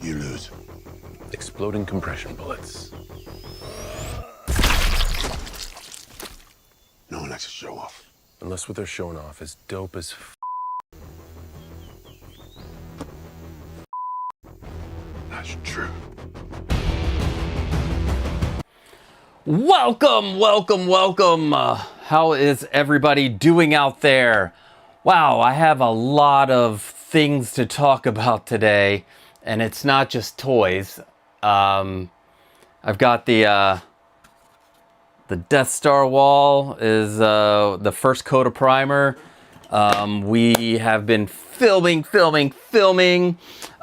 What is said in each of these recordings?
You lose. Exploding compression bullets. No one likes to show off. Unless what they're showing off is dope as That's true. Welcome, welcome, welcome. How is everybody doing out there? Wow, I have a lot of things to talk about today, and it's not just toys. I've got the Death Star wall is the first coat of primer. We have been filming.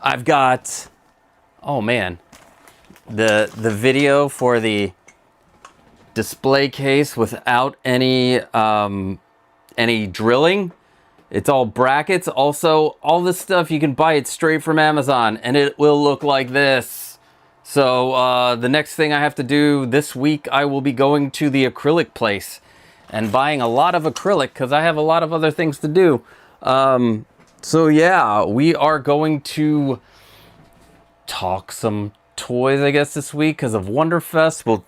I've got, oh man, the video for the display case without any drilling. It's all brackets. Also, all this stuff you can buy it straight from Amazon and it will look like this. So the next thing I have to do this week, I will be going to the acrylic place and buying a lot of acrylic because I have a lot of other things to do. So yeah, we are going to talk some toys, I guess, this week because of Wonderfest. We'll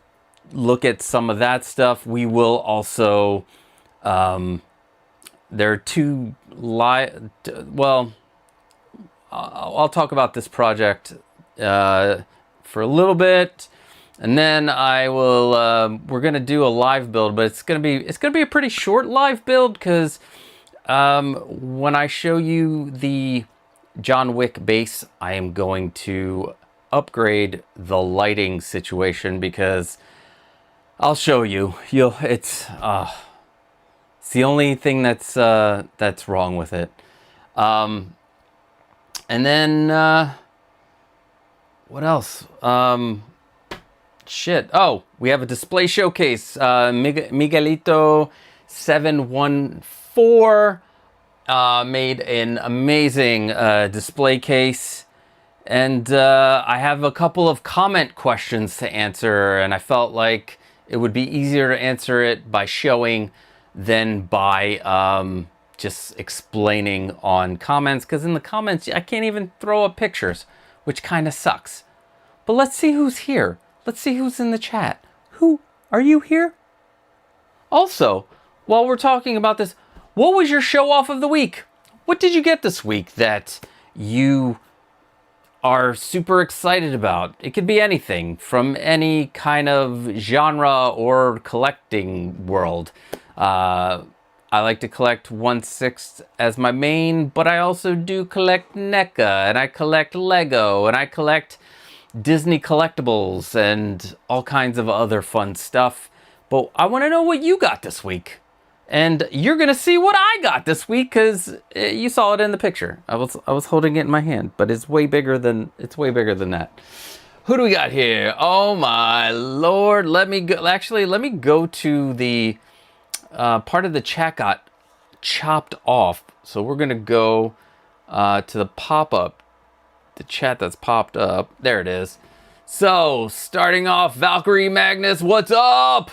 look at some of that stuff. We will also, there are two well, I'll talk about this project for a little bit, and then I will. We're gonna do a live build, but it's gonna be a pretty short live build because when I show you the John Wick base, I am going to upgrade the lighting situation because I'll show you. It's the only thing that's wrong with it. And then what else? Shit. Oh, we have a display showcase. Miguelito 714 made an amazing display case. And I have a couple of comment questions to answer, and I felt like it would be easier to answer it by showing than by just explaining on comments, because in the comments I can't even throw up pictures, which kind of sucks. But let's see who's here. Let's see who's in the chat. Who are you here? Also, while we're talking about this, what was your show off of the week? What did you get this week that you are super excited about? It could be anything from any kind of genre or collecting world. I like to collect 1/6 as my main, but I also do collect NECA, and I collect Lego, and I collect Disney collectibles and all kinds of other fun stuff. But I want to know what you got this week. And you're gonna see what I got this week because you saw it in the picture. I was holding it in my hand, but it's way bigger than that. Who do we got here? Oh my lord! Let me go. Actually, let me go to the part of the chat got chopped off, so we're gonna go to the pop-up, the chat that's popped up. There it is. So starting off, Valkyrie Magnus, what's up?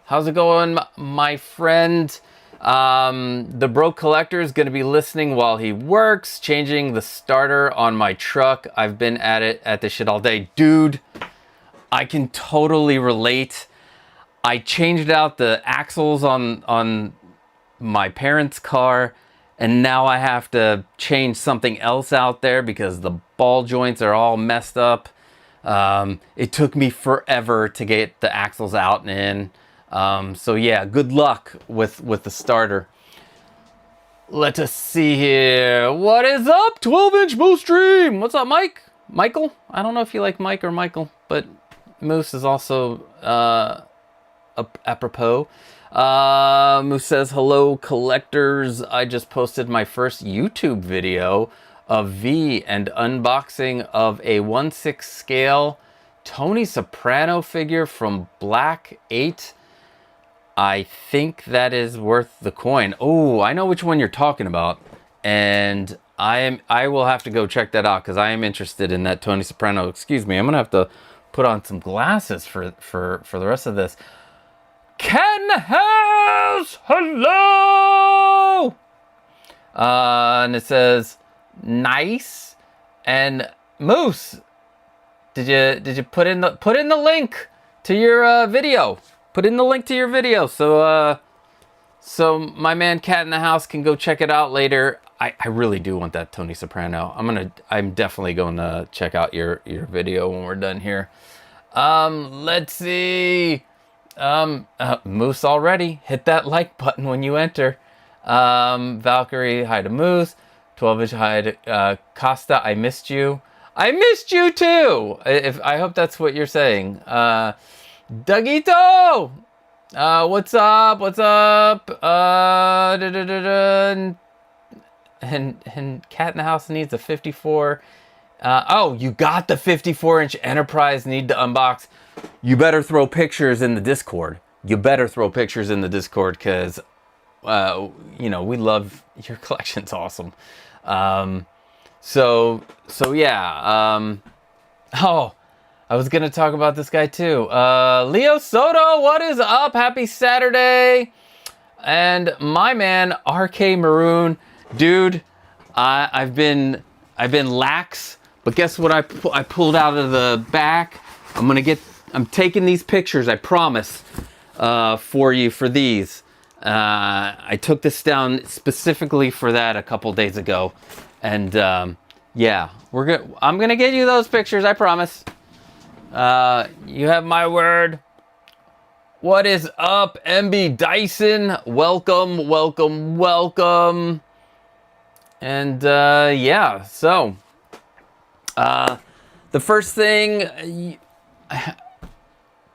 How's it going, my friend? The Broke Collector is going to be listening while he works, changing the starter on my truck. I've been at this shit all day. Dude, I can totally relate. I changed out the axles on my parents' car, and now I have to change something else out there because the ball joints are all messed up. It took me forever to get the axles out and in. So yeah, good luck with the starter. Let us see here. What is up, 12-inch Moose Dream? What's up, Mike? Michael? I don't know if you like Mike or Michael, but Moose is also apropos. Moose says, hello, collectors. I just posted my first YouTube video of V and unboxing of a 1/6 scale Tony Soprano figure from Black 8. I think that is worth the coin. Oh, I know which one you're talking about, and I will have to go check that out because I am interested in that Tony Soprano. Excuse me, I'm gonna have to put on some glasses for the rest of this. Ken House, hello. And it says nice, and Moose, Did you put in the link to your video? Put in the link to your video so so my man Cat in the House can go check it out later. I really do want that Tony Soprano. I'm definitely going to check out your video when we're done here. Let's see. Moose already. Hit that like button when you enter. Valkyrie, hi to Moose. 12-inch hi to Costa, I missed you. I missed you too! I hope that's what you're saying. Dougito! What's up? What's up? And Cat in the House needs a 54. Oh, you got the 54-inch Enterprise need to unbox. You better throw pictures in the Discord. You better throw pictures in the Discord because, you know, we love your collection's awesome. So yeah. Oh, I was going to talk about this guy too. Leo Soto, what is up? Happy Saturday. And my man, RK Maroon. Dude, I've been lax, but guess what I pulled out of the back? I'm taking these pictures, I promise, for you for these. I took this down specifically for that a couple days ago. And yeah, I'm gonna get you those pictures, I promise. You have my word. What is up, MB Dyson? Welcome, welcome, welcome. And yeah, so the first thing,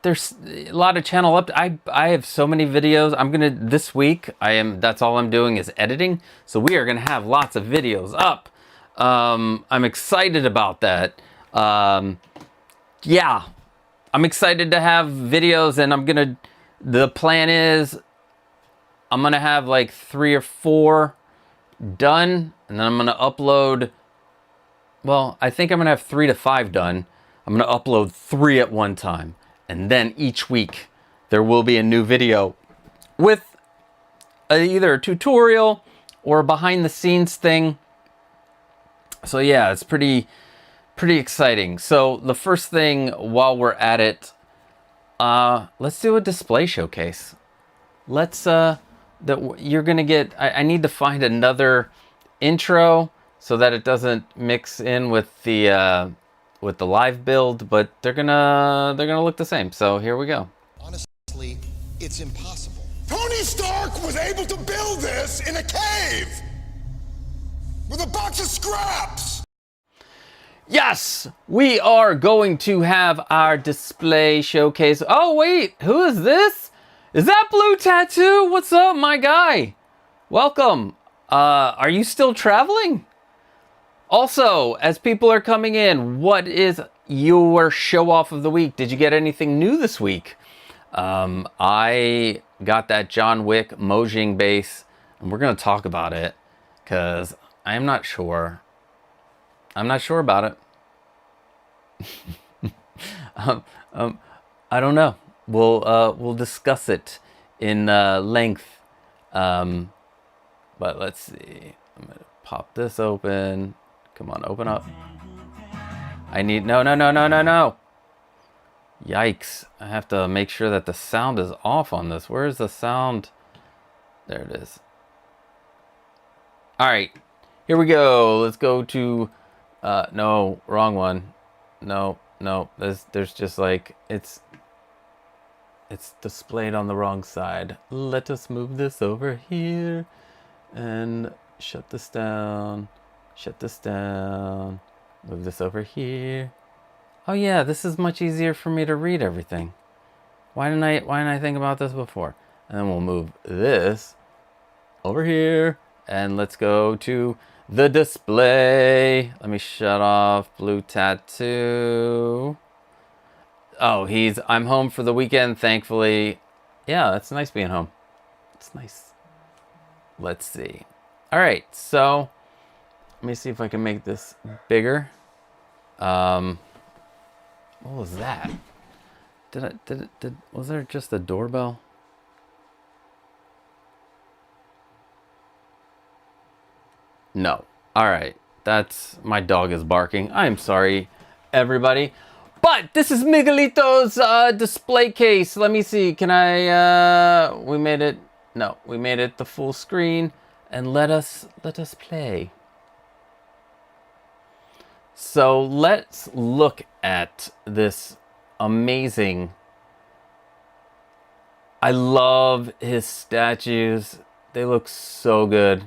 there's a lot of channel up. I have so many videos. This week that's all I'm doing is editing. So we are gonna have lots of videos up. I'm excited about that. Yeah, I'm excited to have videos, and the plan is I'm gonna have like 3 or 4 done, and then I'm gonna upload, well, I think I'm gonna have 3 to 5 done. I'm gonna upload 3 at one time, and then each week there will be a new video with either a tutorial or a behind the scenes thing. So yeah, it's pretty exciting. So the first thing while we're at it, let's do a display showcase. Let's you're gonna get, I need to find another intro so that it doesn't mix in with the live build, but they're gonna look the same. So here we go. Honestly, it's impossible. Tony Stark was able to build this in a cave with a box of scraps. Yes, we are going to have our display showcase. Oh wait, who is this? Is that Blue Tattoo? What's up, my guy? Welcome. Are you still traveling? Also, as people are coming in, what is your show off of the week? Did you get anything new this week? I got that John Wick Mojang base, and we're gonna talk about it because I'm not sure. I'm not sure about it. I don't know. We'll discuss it in length. But let's see. I'm gonna pop this open. Come on, open up. I need no. Yikes! I have to make sure that the sound is off on this. Where is the sound? There it is. All right, here we go. Let's go to. No, wrong one. No. There's just like it's displayed on the wrong side. Let us move this over here and shut this down. Shut this down. Move this over here. Oh yeah, this is much easier for me to read everything. Why didn't I think about this before? And then we'll move this over here, and let's go to the display. Let me shut off Blue Tattoo. Oh, I'm home for the weekend, thankfully. Yeah, it's nice being home. It's nice. Let's see. All right, so let me see if I can make this bigger. What was that? Was there just a doorbell? No. All right. My dog is barking. I'm sorry, everybody. But this is Miguelito's display case. Let me see. Can I? We made it. No, we made it the full screen. And let us play. So let's look at this amazing. I love his statues. They look so good.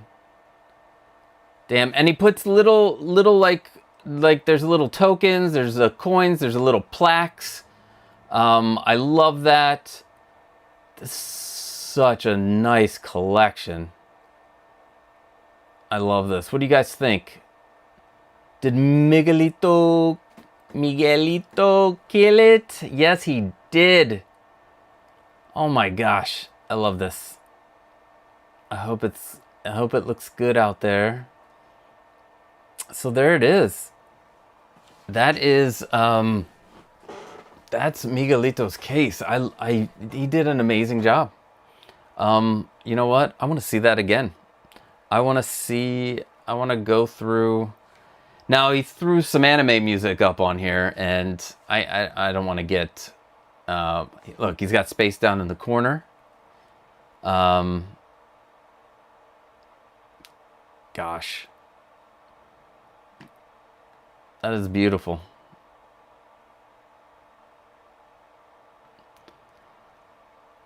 Damn, and he puts little like there's little tokens, there's coins, there's little plaques. I love that. This is such a nice collection. I love this. What do you guys think? Did Miguelito kill it? Yes, he did. Oh my gosh, I love this. I hope it looks good out there. So there it is. That is that's Miguelito's case. He did an amazing job. You know what? I want to see that again. I want to go through. Now he threw some anime music up on here, and I don't want to get. Look, he's got space down in the corner. Gosh, that is beautiful.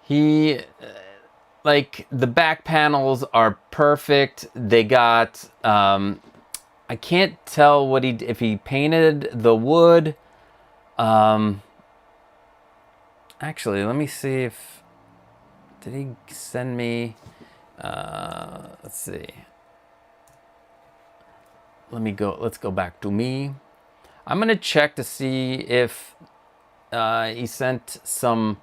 He, like, the back panels are perfect. They got, I can't tell if he painted the wood. Actually, let me see if, did he send me, let's see. Let's go back to me. I'm gonna check to see if he sent some,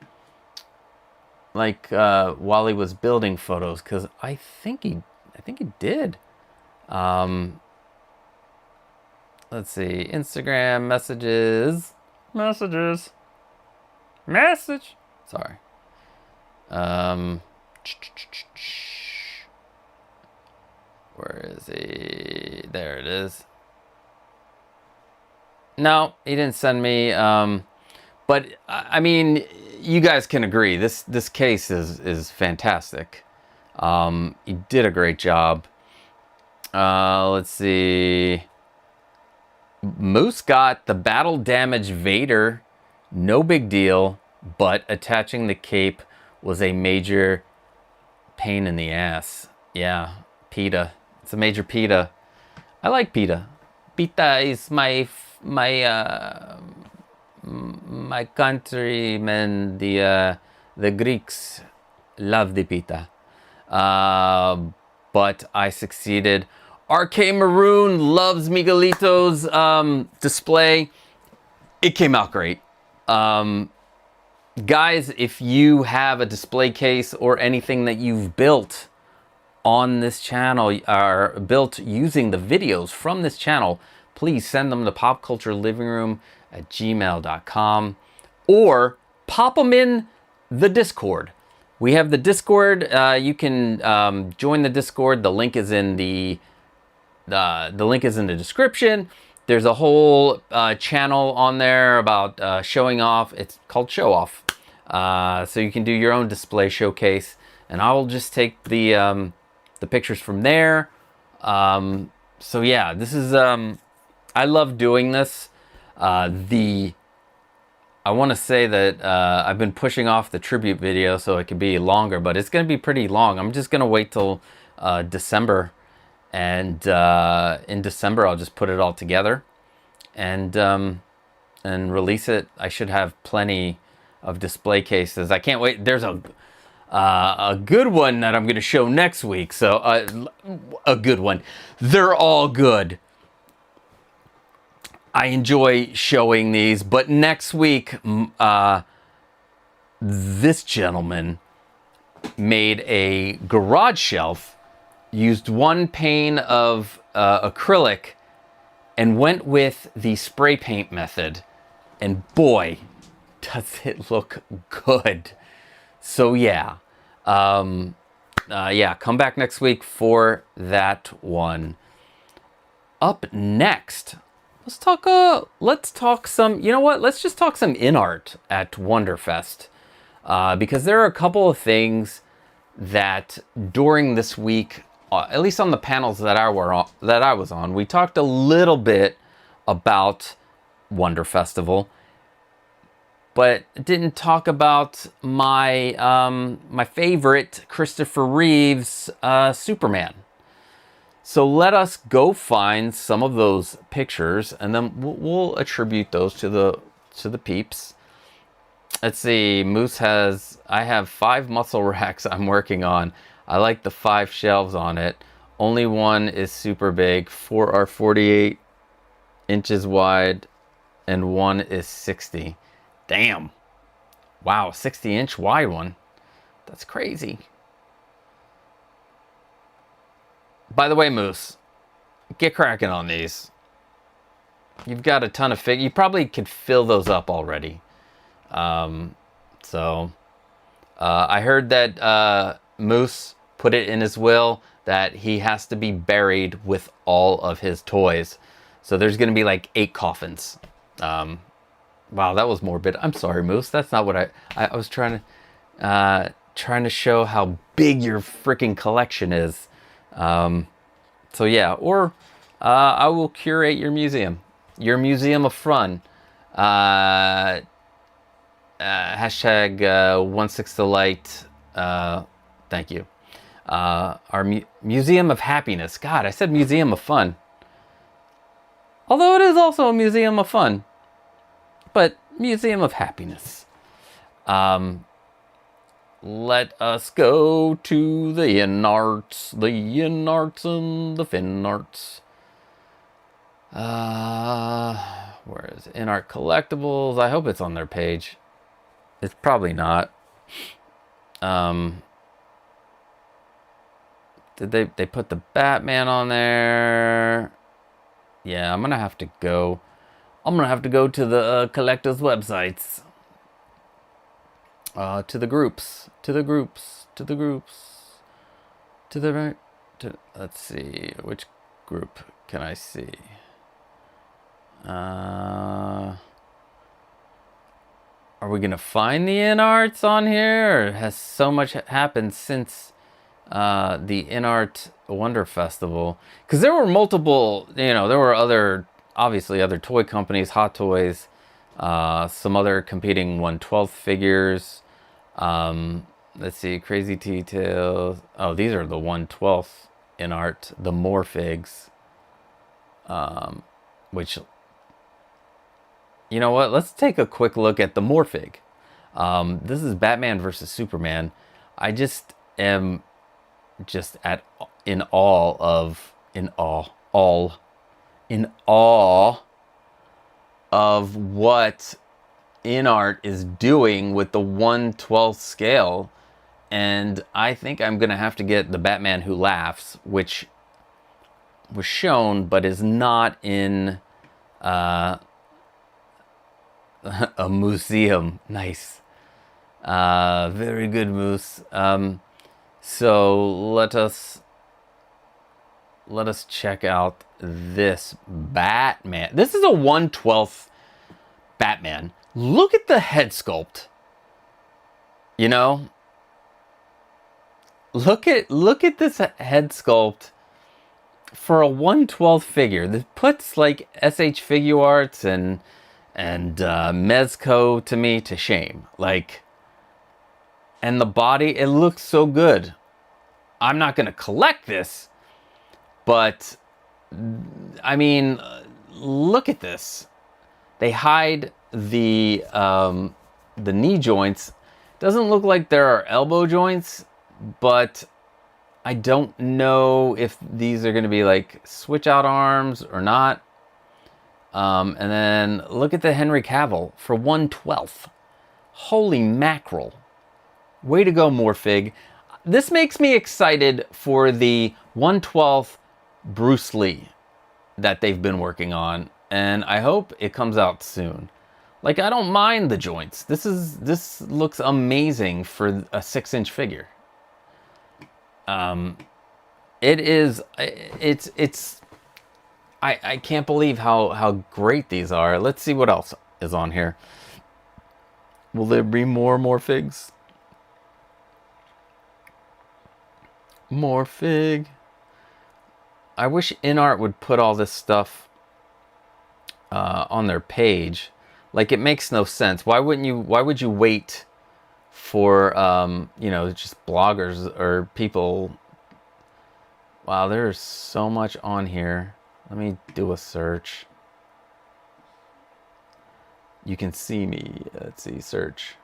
like, while he was building photos, because I think he did. Let's see, Instagram message. Sorry. Where is he? There it is. No, he didn't send me. But I mean, you guys can agree. This case is fantastic. He did a great job. Let's see. Moose got the battle damage Vader. No big deal, but attaching the cape was a major pain in the ass. Yeah, PETA. It's a major PETA. I like PETA. PETA is my countrymen. The Greeks love the PETA. But I succeeded. RK Maroon loves Miguelito's display. It came out great. Guys, if you have a display case or anything that you've built on this channel, or built using the videos from this channel, please send them to popculturelivingroom@gmail.com or pop them in the Discord. We have the Discord. You can join the Discord. The link is in the link is in the description. There's a whole channel on there about showing off. It's called Show Off. So you can do your own display showcase, and I will just take the pictures from there. So yeah, this is I love doing this. I want to say that I've been pushing off the tribute video so it could be longer, but it's going to be pretty long. I'm just going to wait till December. And in December, I'll just put it all together and release it. I should have plenty of display cases. I can't wait. There's a good one that I'm going to show next week. So a good one. They're all good. I enjoy showing these, but next week, this gentleman made a garage shelf. Used one pane of acrylic and went with the spray paint method. And boy, does it look good. So yeah. Yeah, come back next week for that one. Up next, let's talk some, you know what? Let's just talk some in art at Wonderfest. Because there are a couple of things that during this week, at least on the panels that I was on, we talked a little bit about Wonder Festival, but didn't talk about my my favorite Christopher Reeve's Superman. So let us go find some of those pictures, and then we'll attribute those to the peeps. Let's see. Moose has. I have 5 muscle racks I'm working on. I like the 5 shelves on it. Only one is super big. 4 are 48 inches wide, and 1 is 60. Damn. Wow, 60-inch wide one. That's crazy. By the way, Moose, get cracking on these. You've got a ton of fig. You probably could fill those up already. I heard that Moose put it in his will that he has to be buried with all of his toys. So there's going to be like 8 coffins. Wow, that was morbid. I'm sorry, Moose. That's not what I was trying to show how big your freaking collection is. So yeah, or I will curate your museum of fun. Hashtag 16thelight. Thank you. Our museum of happiness. God, I said museum of fun. Although it is also a museum of fun, but museum of happiness. Let us go to the in arts and the fin arts. Where is it? In art collectibles? I hope it's on their page. It's probably not. Did they put the Batman on there? Yeah, I'm gonna have to go. I'm gonna have to go to the collectors' websites. To the groups. Let's see, which group can I see? Are we gonna find the in arts on here, or has so much happened since the in art Wonder Festival? Because there were multiple, there were obviously other toy companies, Hot Toys, some other competing 1/12 figures. Let's see, Crazy Details. Oh, these are the 1/12 in art, the Morphigs. Which, you know what? Let's take a quick look at the Morphig. This is Batman versus Superman. I just am in awe of what InArt is doing with the 1/12 scale, and I think I'm gonna have to get the Batman Who Laughs, which was shown but is not in a museum. Nice. Very good, Moose. So let us check out this Batman. This is a 1/12 Batman. Look at the head sculpt. Look at this head sculpt for a 1/12 figure. This puts like SH Figure Arts and Mezco to me to shame. And the body, it looks so good. I'm not gonna collect this, but I mean, look at this. They hide the knee joints. Doesn't look like there are elbow joints, but I don't know if these are going to be like switch out arms or not. And then look at the Henry Cavill for 1/12. Holy mackerel. Way to go, Morphig. This makes me excited for the 1/12 Bruce Lee that they've been working on, and I hope it comes out soon. I don't mind the joints. This looks amazing for a 6-inch figure. I can't believe how great these are. Let's see what else is on here. Will there be more figs? More fig. I wish InArt would put all this stuff on their page. Like, it makes no sense. Why would you wait for you know, just bloggers or people? Wow, there's so much on here. Let me do a search. You can see me. Let's see, search.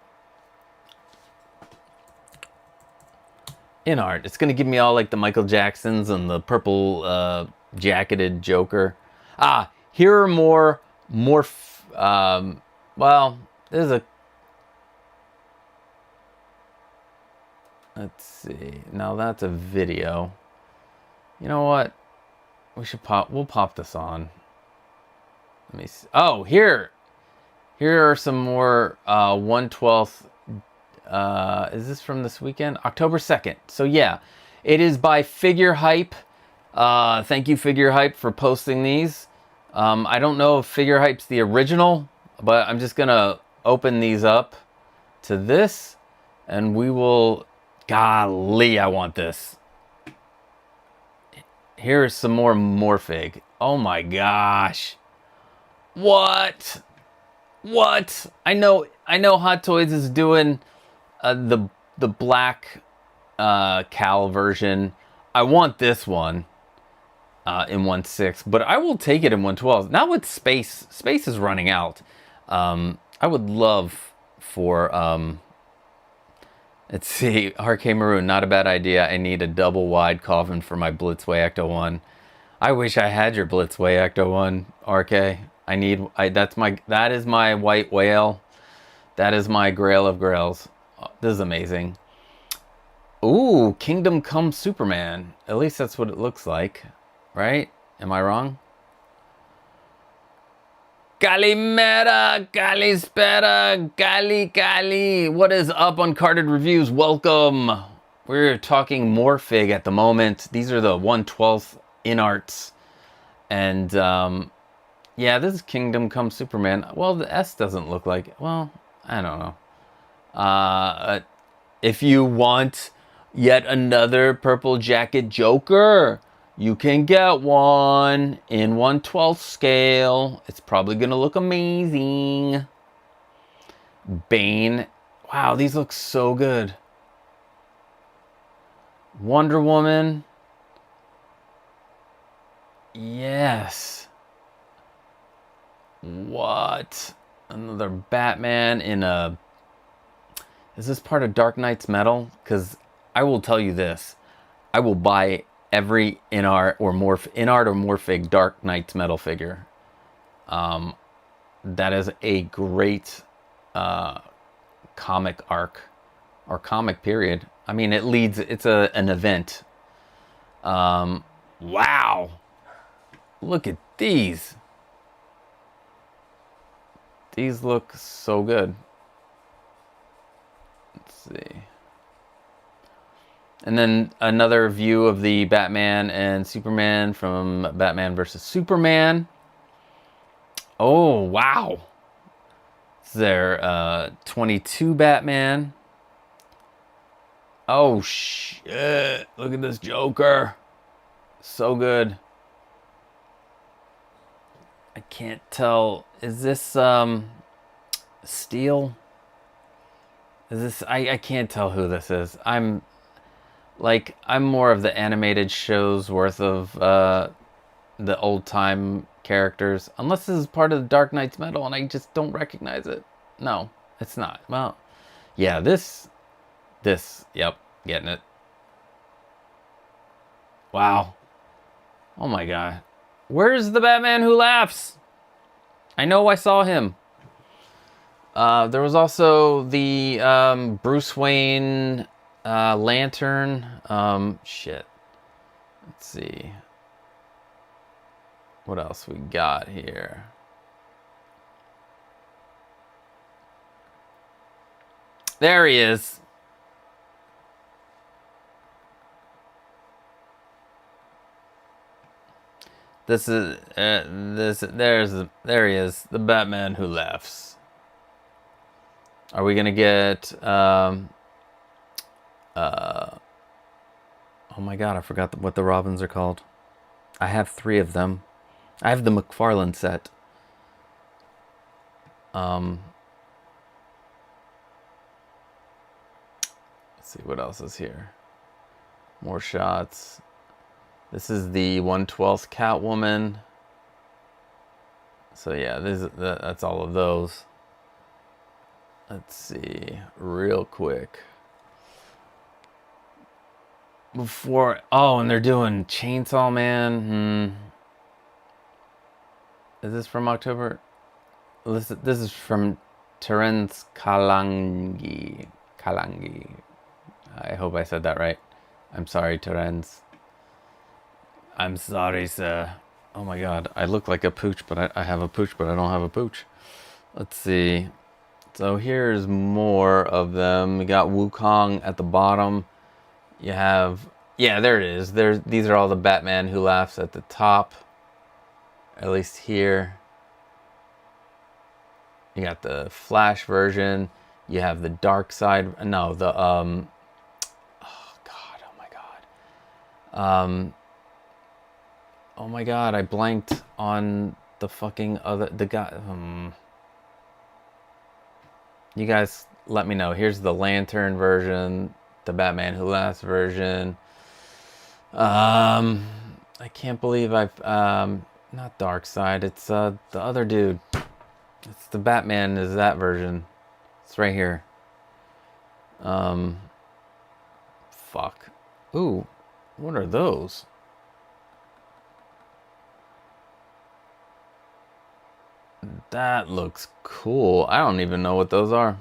InArt. It's gonna give me all like the Michael Jacksons and the purple jacketed Joker. Ah, here are more. Well, there's a. Let's see. Now that's a video. You know what? We'll pop this on. Let me see. Oh, here are some more 1/12. Is this from this weekend? October 2nd. So yeah, it is by Figure Hype. Thank you, Figure Hype, for posting these. I don't know if Figure Hype's the original, but I'm just gonna open these up to this, and we will. Golly, I want this. Here's some more Morphig. Oh my gosh. What? I know Hot Toys is doing the black Cal version. I want this one in 1/6, but I will take it in 1/12. Now with space is running out. I would love for let's see, RK Maroon, not a bad idea. I need a double wide coffin for my Blitzway Ecto 1. I wish I had your Blitzway Ecto 1, RK. That is my white whale. That is my grail of grails. Oh, this is amazing. Ooh, Kingdom Come Superman. At least that's what it looks like, right? Am I wrong? Calimera, Calispera, Cali. What is up, Uncarded Reviews? Welcome. We're talking Morphig at the moment. These are the 1/12 InArts. And yeah, this is Kingdom Come Superman. Well, the S doesn't look like, well, I don't know. If you want yet another purple jacket Joker, you can get one in 1/12 scale. It's probably gonna look amazing. Bane. Wow, these look so good. Wonder Woman. Yes. What? Another Batman in a... Is this part of Dark Knight's Metal? Because I will tell you this. I will buy every InArt or Morphig Dark Knight's Metal figure. That is a great comic arc or comic period. I mean, it's an event. Wow. Look at these. These look so good. Let's see. And then another view of the Batman and Superman from Batman vs. Superman. Oh, wow. This is their 22 Batman. Oh, shit. Look at this Joker. So good. I can't tell. Is this Steel? Is this... I can't tell who this is. I'm more of the animated shows worth of the old time characters. Unless this is part of the Dark Knight's Metal and I just don't recognize it. No, it's not. Well, yeah, this, yep, getting it. Wow. Oh my God. Where's the Batman Who Laughs? I know I saw him. There was also the Bruce Wayne Lantern. Shit. Let's see. What else we got here? There he is. This is there he is, the Batman who laughs. Are we gonna get oh my god, I forgot what the Robins are called. I have 3 of them. I have the McFarlane set. Let's see what else is here. More shots. This is the 1/12th Catwoman. So yeah, that's all of those. Let's see, real quick. Before, oh, and they're doing Chainsaw Man. Is this from October? This is from Terence Kalangi. I hope I said that right. I'm sorry, Terence. I'm sorry, sir. Oh my god, I look like a pooch, but I have a pooch, but I don't have a pooch. Let's see. So here's more of them. We got Wukong at the bottom. You have, yeah, there it is. These are all the Batman who laughs at the top. At least here. You got the Flash version. You have the Dark Side. No, the oh my god, I blanked on the fucking the guy. You guys let me know. Here's the Lantern version, the Batman Who Laughs version. I can't believe I've not Darkseid. It's the other dude. It's the Batman is that version. It's right here. Fuck. Ooh, what are those? That looks cool. I don't even know what those are.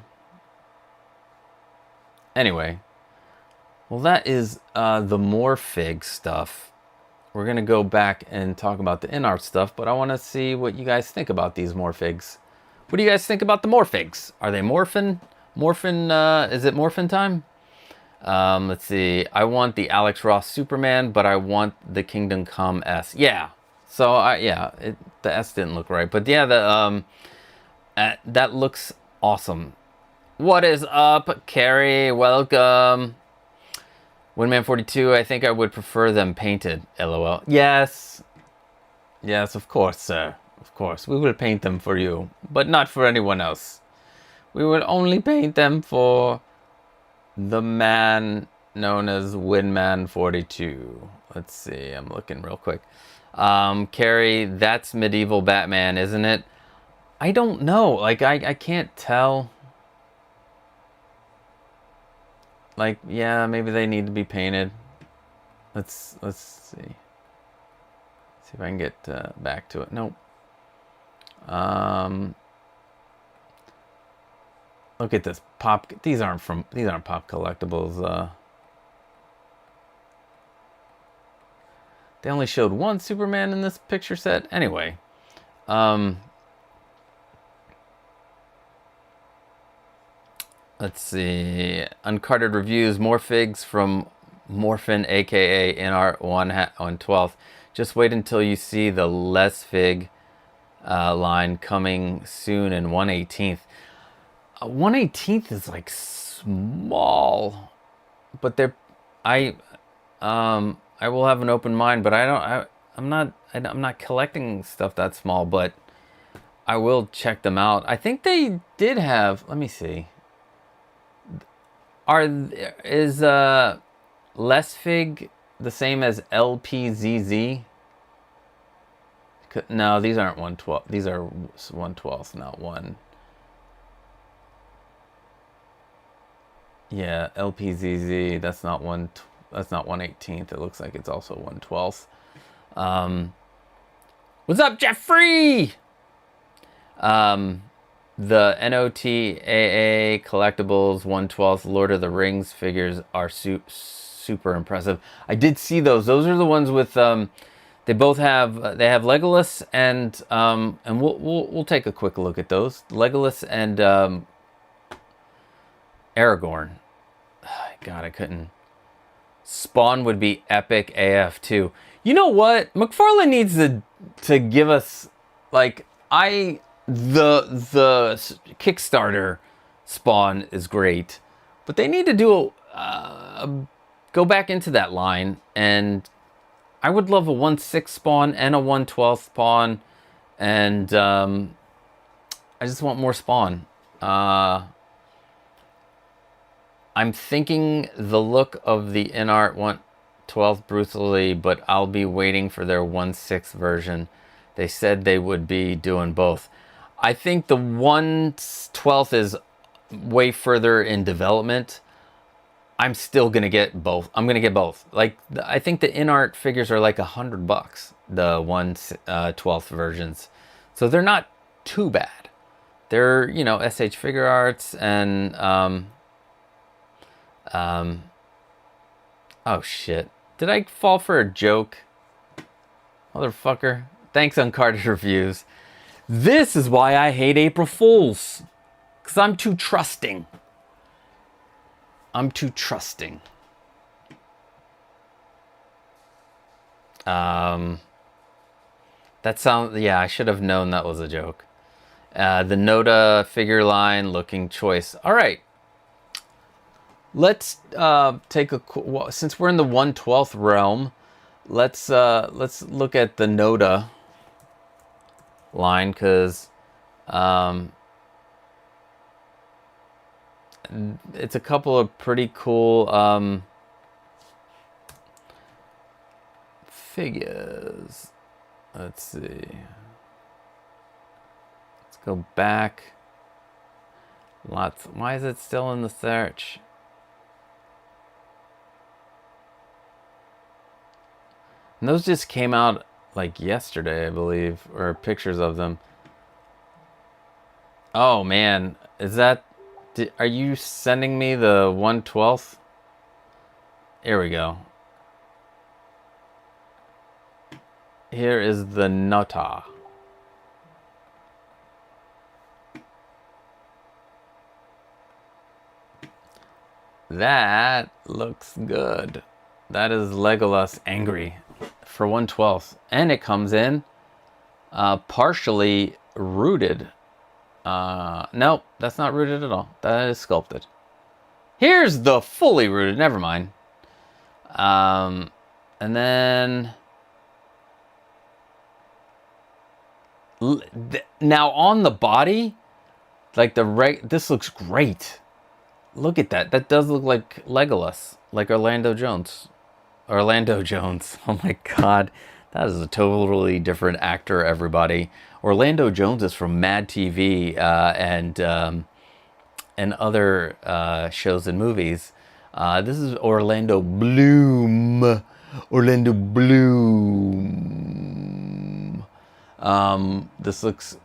Anyway. Well, that is the Morphig stuff. We're going to go back and talk about the in-art stuff, but I want to see what you guys think about these Morphigs. What do you guys think about the Morphigs? Are they morphin? Is it morphin time? Let's see. I want the Alex Ross Superman, but I want the Kingdom Come S. Yeah. So, the S didn't look right. But yeah, that looks awesome. What is up, Carrie? Welcome. Windman42, I think I would prefer them painted. LOL. Yes. Yes, of course, sir. Of course. We will paint them for you, but not for anyone else. We will only paint them for the man known as Windman42. Let's see. I'm looking real quick. Carrie, that's medieval Batman, isn't it? I don't know. Like, I can't tell. Like, yeah, maybe they need to be painted. Let's see. See if I can get back to it. Nope. Look at this pop. These aren't pop collectibles. They only showed one Superman in this picture set. Anyway, let's see. Uncarded reviews. Morphigs from Morphin, aka NR112th. Just wait until you see the less fig line coming soon in 1/18th. 1/18th is like small, but I will have an open mind, but I'm not collecting stuff that small, but I will check them out. I think they did have, let me see. Is less fig the same as LPZZ? No, these aren't 1/12. These are 1/12, not 1. Yeah, LPZZ. That's not 1/18th. It looks like it's also 1/12th. What's up, Jeffrey? The NOTAA collectibles 1/12th Lord of the Rings figures are super impressive. I did see those. Those are the ones with they have Legolas and we'll take a quick look at those. Legolas and Aragorn. God, I couldn't. Spawn would be epic AF too. You know what? McFarlane needs to to give us like the Kickstarter spawn is great, but they need to do go back into that line, and I would love a 1/6 spawn and a 1/12 spawn, and I just want more spawn. I'm thinking the look of the InArt 1/12 brutally, but I'll be waiting for their 1/6 version. They said they would be doing both. I think the 1/12 is way further in development. I'm still gonna get both. I'm gonna get both. Like, I think the InArt figures are like $100, the 1/12 versions, so they're not too bad. They're, you know, SH Figure Arts and oh shit. Did I fall for a joke? Motherfucker. Thanks, Uncarded Reviews. This is why I hate April Fools. Because I'm too trusting. I'm too trusting. That sounds... Yeah, I should have known that was a joke. The Noda figure line looking choice. All right. Let's take a... Since we're in the 1/12 realm, let's look at the Noda line, because it's a couple of pretty cool figures. Let's see. Let's go back. Lots. Why is it still in the search? And those just came out like yesterday, I believe, or pictures of them. Oh man, is that... Are you sending me the 1/12? Here we go. Here is the Nota. That looks good. That is Legolas angry for 1/12, and it comes in partially rooted. Nope, that's not rooted at all. That is sculpted. Here's the fully rooted. Never mind. And then now on the body, like this looks great. Look at that. That does look like Legolas, like Orlando Jones. Orlando Jones. Oh my God. That is a totally different actor, everybody. Orlando Jones is from Mad TV and other shows and movies. This is Orlando Bloom. Orlando Bloom. This looks...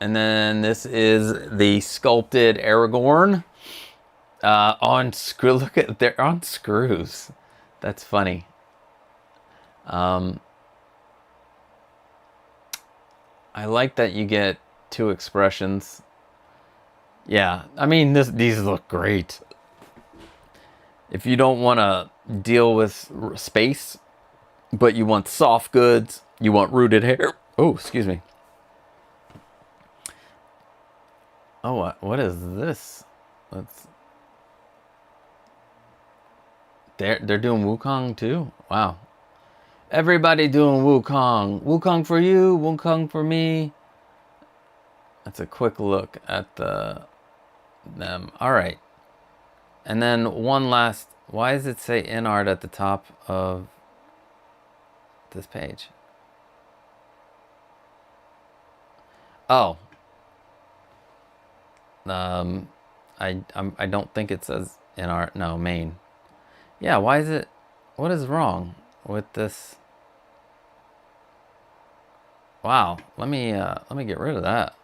And then this is the sculpted Aragorn. On screw... Look at... They're on screws. That's funny. I like that you get two expressions. Yeah, I mean, these look great. If you don't want to deal with space, but you want soft goods, you want rooted hair. Oh, excuse me. Oh, what is this? They're doing Wukong too? Wow. Everybody doing Wukong. Wukong for you, Wukong for me. That's a quick look at them. All right. And then one last... Why does it say InArt at the top of this page? Oh. I don't think it says InArt. No, main. Yeah, why is it... What is wrong with this? Wow, let me get rid of that.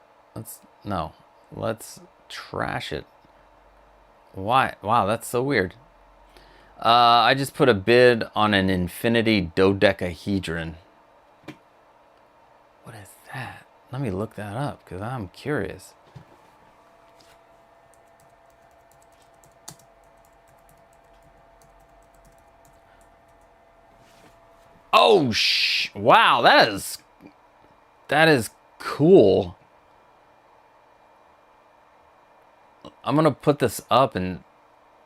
Let's trash it. Why? Wow, that's so weird. I just put a bid on an infinity dodecahedron. What is that? Let me look that up because I'm curious. Oh, wow, that is That is cool. I'm gonna put this up and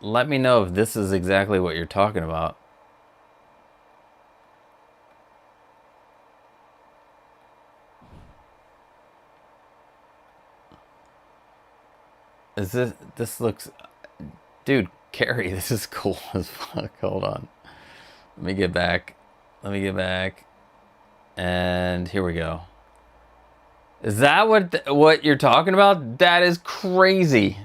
let me know if this is exactly what you're talking about. Is this looks, dude, Carrie, this is cool as fuck. Hold on. Let me get back. And here we go. Is that what you're talking about? That is crazy.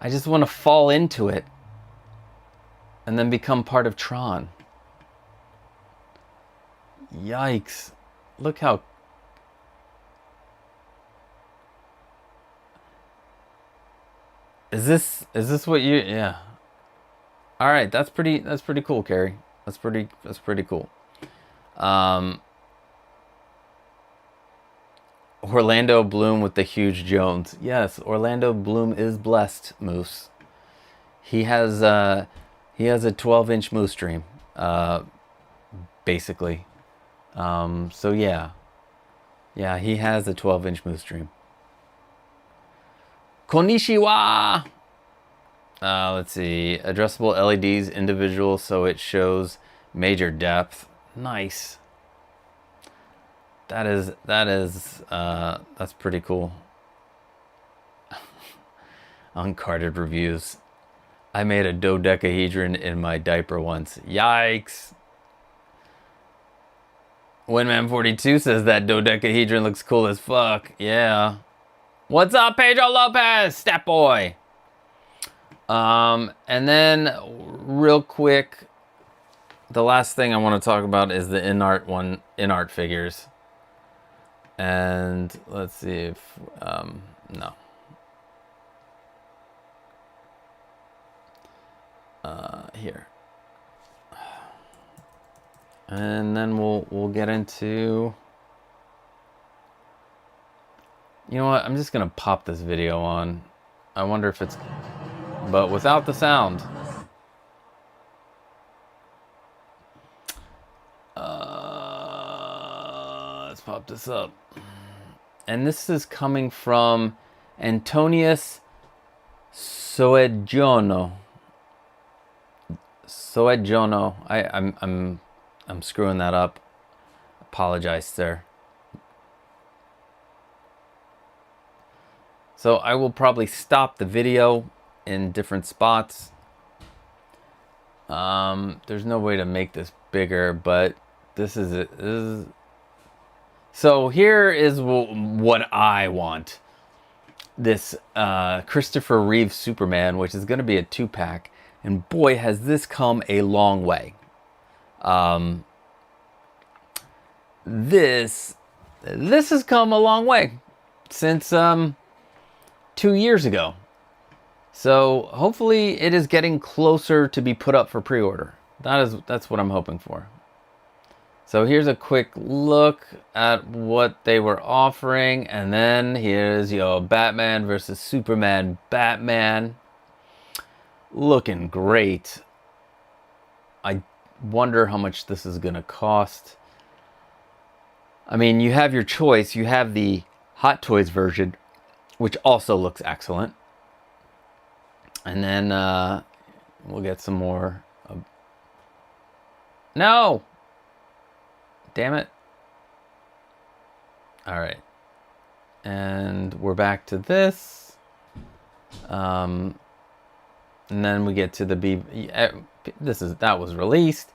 I just want to fall into it and then become part of Tron. Yikes. Look how... Is this what you... Yeah. All right, that's pretty cool, Carrie. That's pretty cool. Orlando Bloom with the huge Jones. Yes, Orlando Bloom is blessed, Moose. He has a 12-inch Moose stream, basically. So yeah, he has a 12-inch Moose stream. Konnichiwa. Let's see. Addressable LEDs, individual, so it shows major depth. Nice. That's pretty cool. Uncarded reviews. I made a dodecahedron in my diaper once. Yikes. Winman42 says that dodecahedron looks cool as fuck. Yeah. What's up, Pedro Lopez? Stat boy. And then real quick, the last thing I want to talk about is the in-art figures. And let's see if, no. Here. And then we'll get into, you know what, I'm just gonna pop this video on. I wonder if it's, but without the sound. Let's pop this up. And this is coming from Antonius Soejono. I'm screwing that up. Apologize, sir. So I will probably stop the video in different spots. There's no way to make this bigger, but this is it. So here is what I want. This Christopher Reeve Superman, which is going to be a 2-pack. And boy, has this come a long way. This has come a long way since 2 years ago. So hopefully it is getting closer to be put up for pre-order. That's what I'm hoping for. So here's a quick look at what they were offering, and then here's your Batman versus Superman Batman. Looking great. I wonder how much this is gonna cost. I mean, you have your choice. You have the Hot Toys version, which also looks excellent. And then we'll get some more. No! Damn it. All right. And we're back to this. And then we get to the that was released.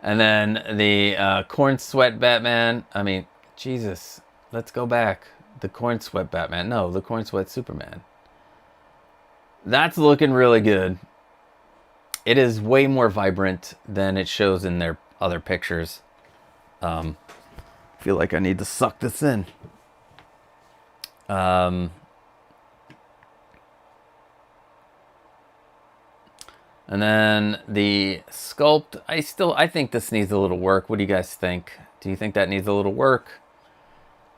And then the Corn Sweat Batman. I mean, Jesus. Let's go back. The Corn Sweat Batman. No, the Corn Sweat Superman. That's looking really good. It is way more vibrant than it shows in their other pictures. Feel like I need to suck this in. And then the sculpt, I think this needs a little work. What do you guys think? Do you think that needs a little work?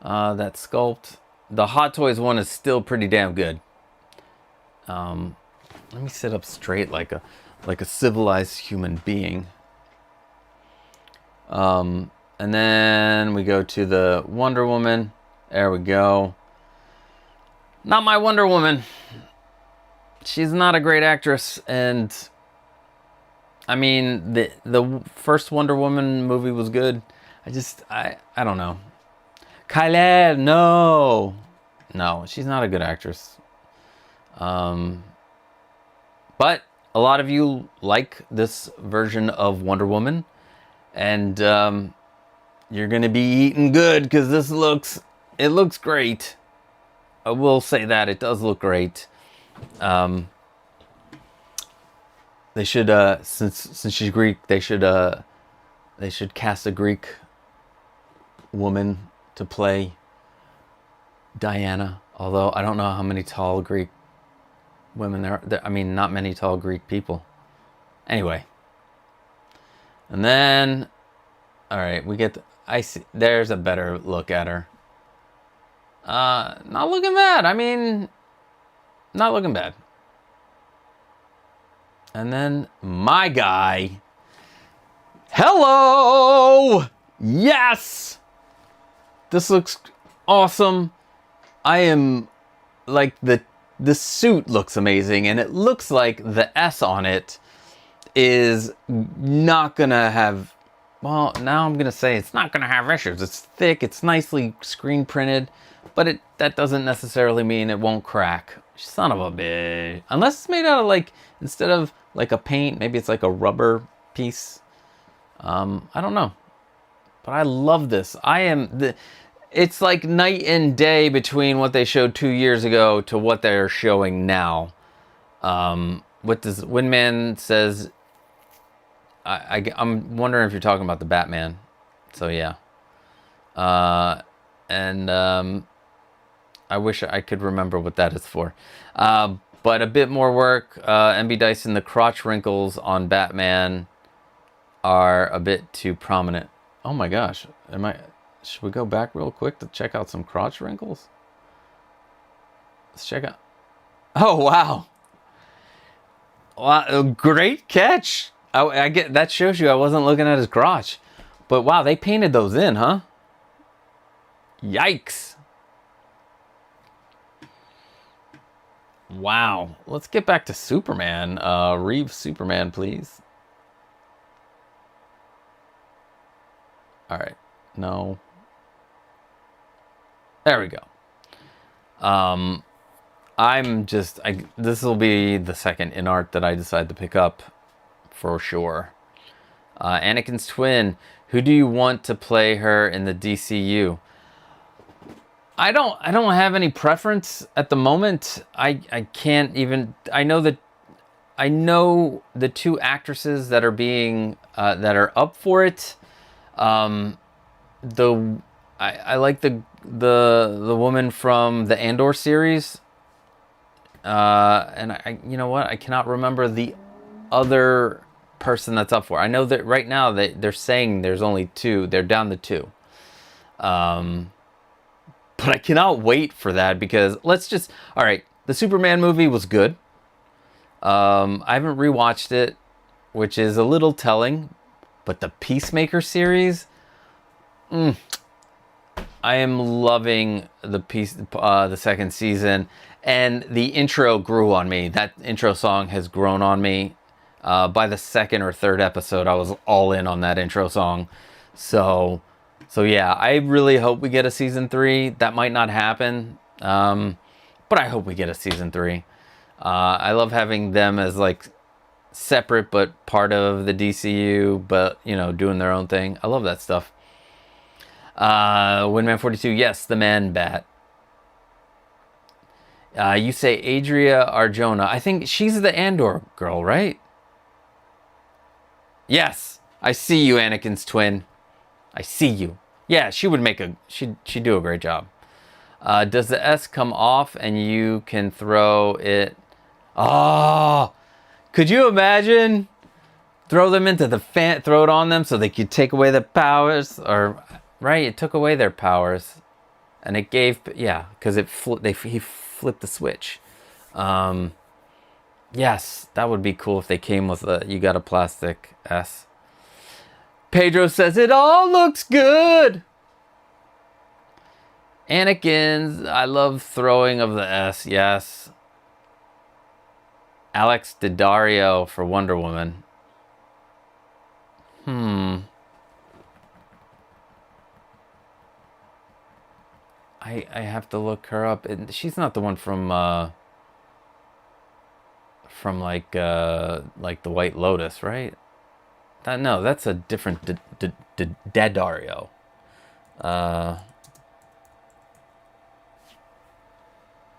That sculpt. The Hot Toys one is still pretty damn good. Let me sit up straight like a civilized human being. And And then we go to the Wonder Woman. There we go. Not my Wonder Woman. She's not a great actress, and I mean the first Wonder Woman movie was good. I don't know. Kyle, no, she's not a good actress. But a lot of you like this version of Wonder Woman, and you're gonna be eating good because it looks great. I will say that it does look great. They should since she's Greek, they should cast a Greek woman to play Diana. Although I don't know how many tall Greek women there are. I mean, not many tall Greek people. Anyway. And then, all right, we get. I see. There's a better look at her. Not looking bad. I mean, not looking bad. And then my guy. Hello! Yes! This looks awesome. I am like the suit looks amazing, and it looks like the S on it is not gonna have, well, now I'm gonna say it's not gonna have issues. It's thick, it's nicely screen printed, but that doesn't necessarily mean it won't crack. Son of a bitch. Unless it's made out of like, instead of like a paint, maybe it's like a rubber piece. I don't know. But I love this. It's like night and day between what they showed 2 years ago to what they're showing now. What does Windman says? I'm wondering if you're talking about the Batman. So yeah. I wish I could remember what that is for. But a bit more work. MB Dyson, the crotch wrinkles on Batman are a bit too prominent. Oh my gosh. Should we go back real quick to check out some crotch wrinkles? Let's check out. Oh, wow. Wow, great catch. I get that, shows you I wasn't looking at his crotch. But wow, they painted those in, huh? Yikes. Wow. Let's get back to Superman. Reeve Superman, please. All right. No. There we go. This will be the second in art that I decide to pick up for sure. Anakin's twin. Who do you want to play her in the DCU? I don't have any preference at the moment. I can't even. I know the two actresses that are being that are up for it. I like the woman from the Andor series. And you know what? I cannot remember the other person that's up for. I know that right now they're saying there's only two. They're down to two. But I cannot wait for that because all right, the Superman movie was good. I haven't rewatched it, which is a little telling, but the Peacemaker series, I am loving the second season, and the intro grew on me. That intro song has grown on me. By the second or third episode, I was all in on that intro song. So yeah, I really hope we get a season 3. That might not happen, but I hope we get a season 3. I love having them as like separate but part of the DCU, but you know, doing their own thing. I love that stuff. Windman42, yes, the Man Bat. You say Adria Arjona. I think she's the Andor girl, right? Yes, I see you, Anakin's twin. I see you. Yeah, she would she'd do a great job. Does the S come off and you can throw it? Oh, could you imagine? Throw them into the fan, throw it on them so they could take away the powers, or right? It took away their powers, and it gave, yeah, because he flipped the switch. Yes, that would be cool if they came with you got a plastic S. Pedro says, it all looks good. Anakin's, I love throwing of the S, yes. Alex Daddario for Wonder Woman. I have to look her up. She's not the one from like the White Lotus, right? No, that's a different Daddario.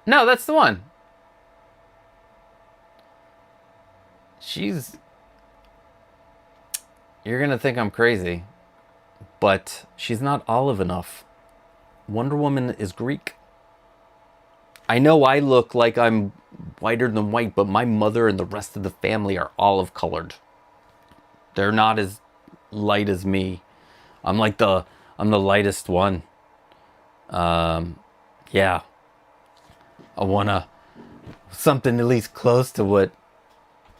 No, that's the one. You're gonna think I'm crazy, but she's not olive enough. Wonder Woman is Greek. I know I look like I'm whiter than white, but my mother and the rest of the family are olive colored. They're not as light as me. I'm the lightest one. Yeah. I wanna something at least close to what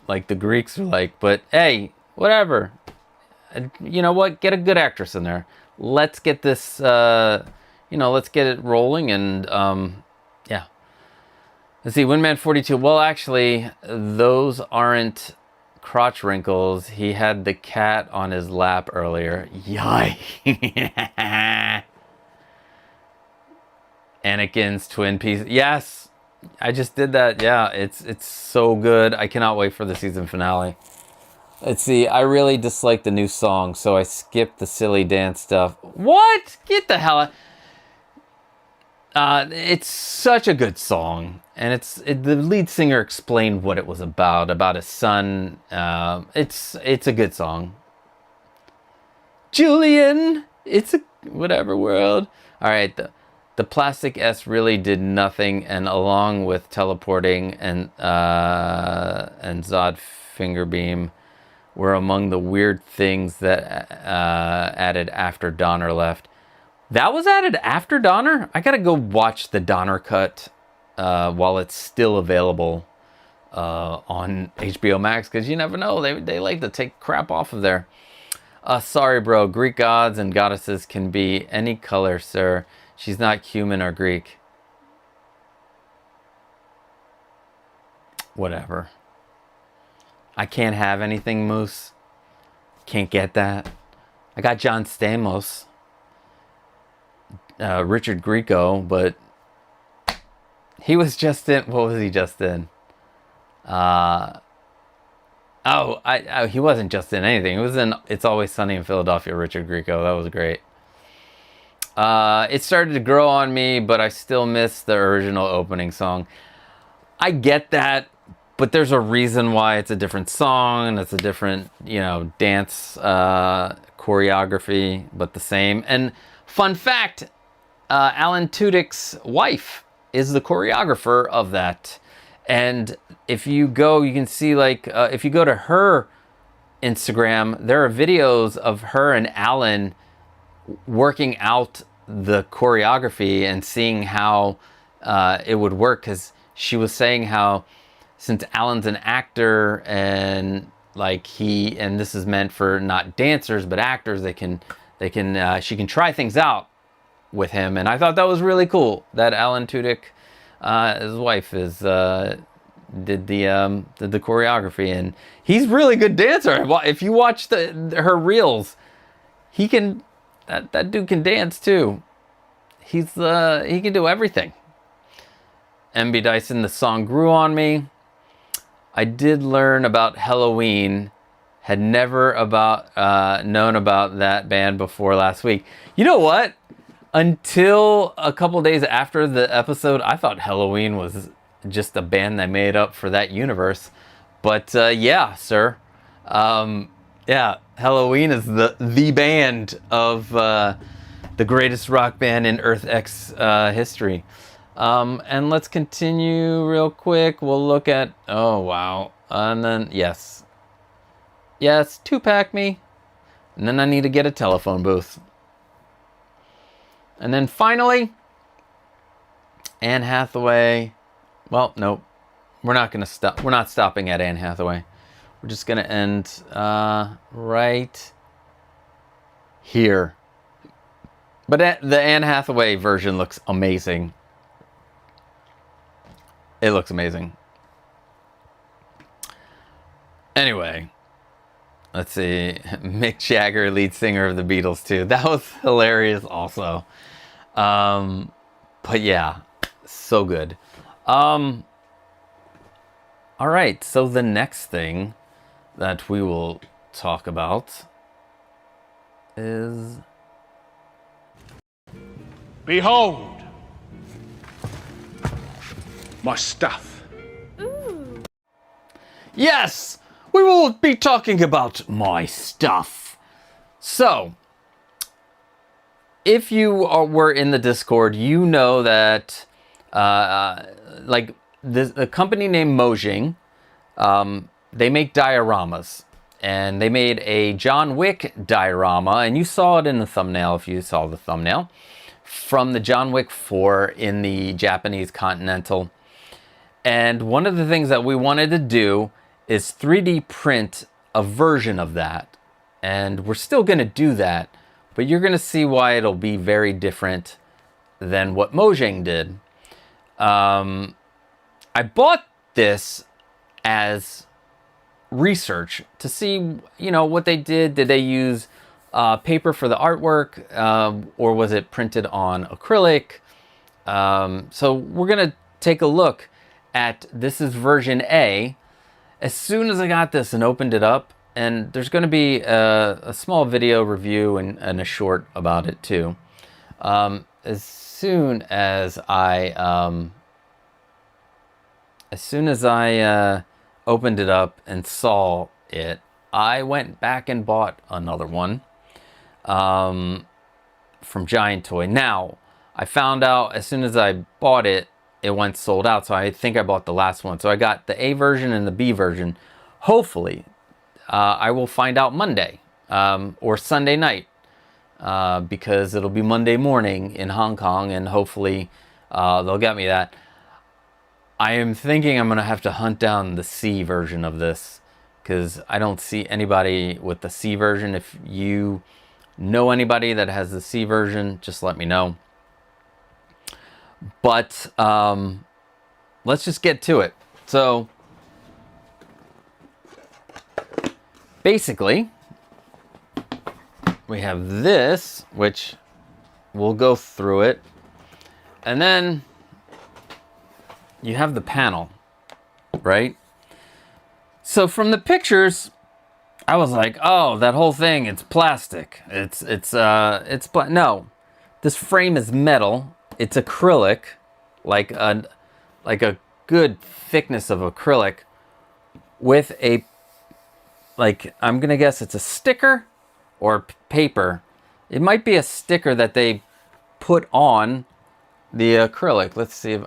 like the Greeks are like, but hey, whatever. You know what? Get a good actress in there. Let's get this let's get it rolling and yeah. Let's see, Windman 42. Well, actually, those aren't crotch wrinkles. He had the cat on his lap earlier. Yikes. Anakin's twin piece. Yes, I just did that. Yeah, it's so good. I cannot wait for the season finale. Let's see, I really dislike the new song, so I skipped the silly dance stuff. What? Get the hell out. It's such a good song, and the lead singer explained what it was about his son. It's a good song. Julian, it's a whatever world. All right, the plastic S really did nothing, and along with teleporting and Zod Fingerbeam were among the weird things that added after Donner left. That was added after Donner? I gotta go watch the Donner cut while it's still available on HBO Max, because you never know, they like to take crap off of there. Sorry, bro. Greek gods and goddesses can be any color, sir. She's not human or Greek. Whatever. I can't have anything, Moose. Can't get that. I got John Stamos. Richard Grieco, but he was just in... What was he just in? He wasn't just in anything. He was in It's Always Sunny in Philadelphia, Richard Grieco. That was great. It started to grow on me, but I still miss the original opening song. I get that, but there's a reason why it's a different song, and it's a different, dance choreography, but the same. And fun fact, Alan Tudyk's wife is the choreographer of that. And if you go, you can see, if you go to her Instagram, there are videos of her and Alan working out the choreography and seeing how it would work, because she was saying how, since Alan's an actor and and this is meant for not dancers but actors, she can try things out with him. And I thought that was really cool that Alan Tudyk, his wife, did the choreography, and he's really good dancer. If you watch her reels, he can. That dude can dance too. He can do everything. MB Dyson, the song grew on me. I did learn about Halloween. Had never known about that band before last week. You know what? Until a couple days after the episode, I thought Halloween was just a band they made up for that universe. But yeah, sir. Yeah, Halloween is the band of the greatest rock band in Earth X history. And let's continue real quick. We'll look at... Oh, wow. And then, yes. Yes, 2-pack me. And then I need to get a telephone booth. And then finally, Anne Hathaway. Well, nope. We're not going to stop. We're not stopping at Anne Hathaway. We're just going to end right here. But the Anne Hathaway version looks amazing. It looks amazing. Anyway, let's see. Mick Jagger, lead singer of the Beatles, too. That was hilarious also. But yeah, so good. All right, so the next thing that we will talk about is... Behold, my stuff. Yes, we will be talking about my stuff. So, if you were in the Discord, you know that like the company named Mojang, they make dioramas. And they made a John Wick diorama, and you saw it in the thumbnail if you saw the thumbnail, from the John Wick 4 in the Japanese Continental. And one of the things that we wanted to do is 3D print a version of that. And we're still going to do that, but you're going to see why it'll be very different than what Mojang did. I bought this as research to see, you know, what they did. Did they use paper for the artwork, or was it printed on acrylic? So we're going to take a look at, this is version A. As soon as I got this and opened it up, and there's going to be a small video review and a short about it too. As soon as I opened it up and saw it, I went back and bought another one from Giant Toy. Now, I found out as soon as I bought it, it went sold out, so I think I bought the last one. So I got the A version and the B version. Hopefully, I will find out Monday or Sunday night, because it'll be Monday morning in Hong Kong, and hopefully they'll get me that. I am thinking I'm going to have to hunt down the C version of this, because I don't see anybody with the C version. If you know anybody that has the C version, just let me know. But let's just get to it. So basically, we have this, which we'll go through it, and then you have the panel, right? So from the pictures, I was like, oh, that whole thing, it's plastic. No, this frame is metal. It's acrylic, like a good thickness of acrylic, with a, like, I'm gonna guess it's a sticker or paper. It might be a sticker that they put on the acrylic. Let's see if,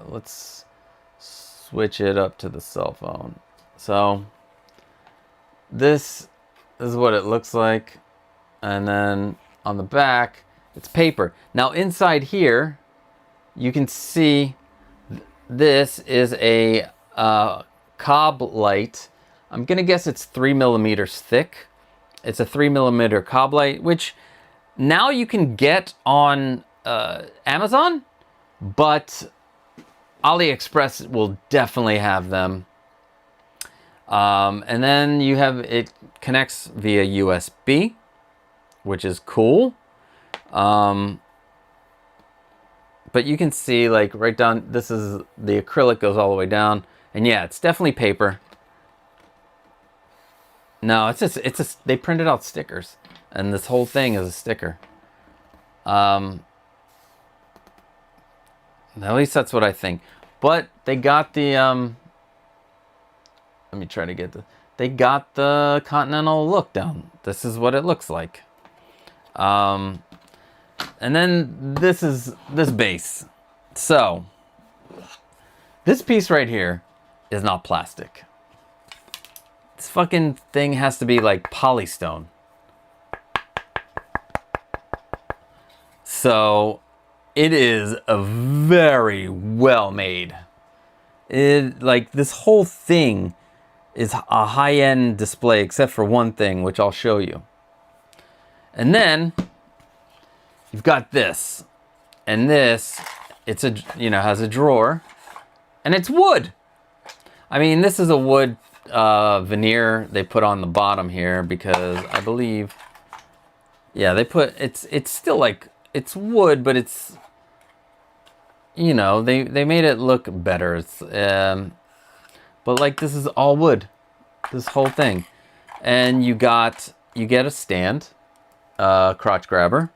let's switch it up to the cell phone. So this is what it looks like. And then on the back, it's paper. Now inside here, you can see this is a cob light. I'm gonna guess it's 3 millimeters thick. It's a 3 millimeter cob light, which now you can get on Amazon, but AliExpress will definitely have them. And then you have, it connects via USB, which is cool. But you can see, like, right down, this is, the acrylic goes all the way down, and yeah, it's definitely paper. No, they printed out stickers, and this whole thing is a sticker. At least that's what I think. But they got the, let me try to get they got the Continental look down. This is what it looks like. And then this is this base. So this piece right here is not plastic. This fucking thing has to be like polystone. So it is a very well made. Like, this whole thing is a high-end display, except for one thing, which I'll show you. And then you've got this, and this, it's a, you know, has a drawer, and it's wood. I mean, this is a wood veneer they put on the bottom here because I believe, yeah, they put, it's still like, it's wood, but it's, you know, they made it look better. It's, but like this is all wood, this whole thing. And you get a stand, crotch grabber.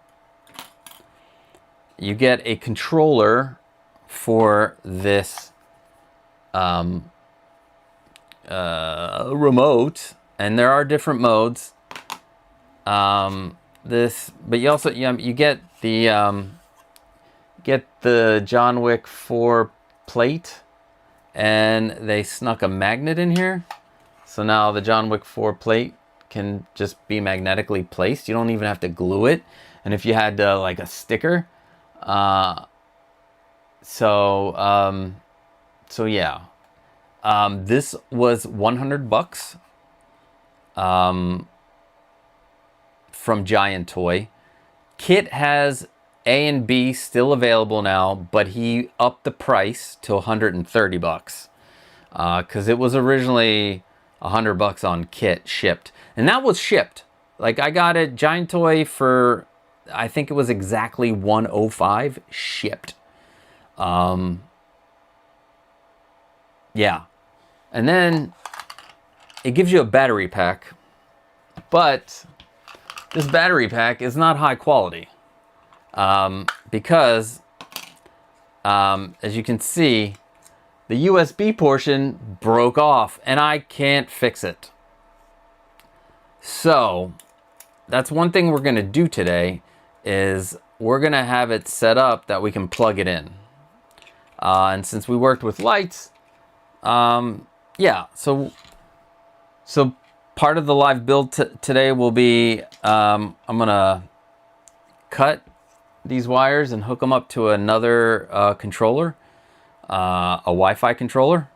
You get a controller for this remote, and there are different modes. But you also you get the John Wick 4 plate, and they snuck a magnet in here. So now the John Wick 4 plate can just be magnetically placed. You don't even have to glue it. And if you had like a sticker, so yeah, this was $100 from Giant Toy. Kit has A and B still available now, but he upped the price to $130 because it was originally $100 on Kit shipped, and that was shipped. Like I got it Giant Toy for, I think it was exactly $105 shipped. Yeah, and then it gives you a battery pack, but this battery pack is not high quality because as you can see, the USB portion broke off and I can't fix it. So that's one thing we're gonna do today, is we're gonna have it set up that we can plug it in. And since we worked with lights, yeah, so part of the live build today will be, I'm gonna cut these wires and hook them up to another controller, a Wi-Fi controller,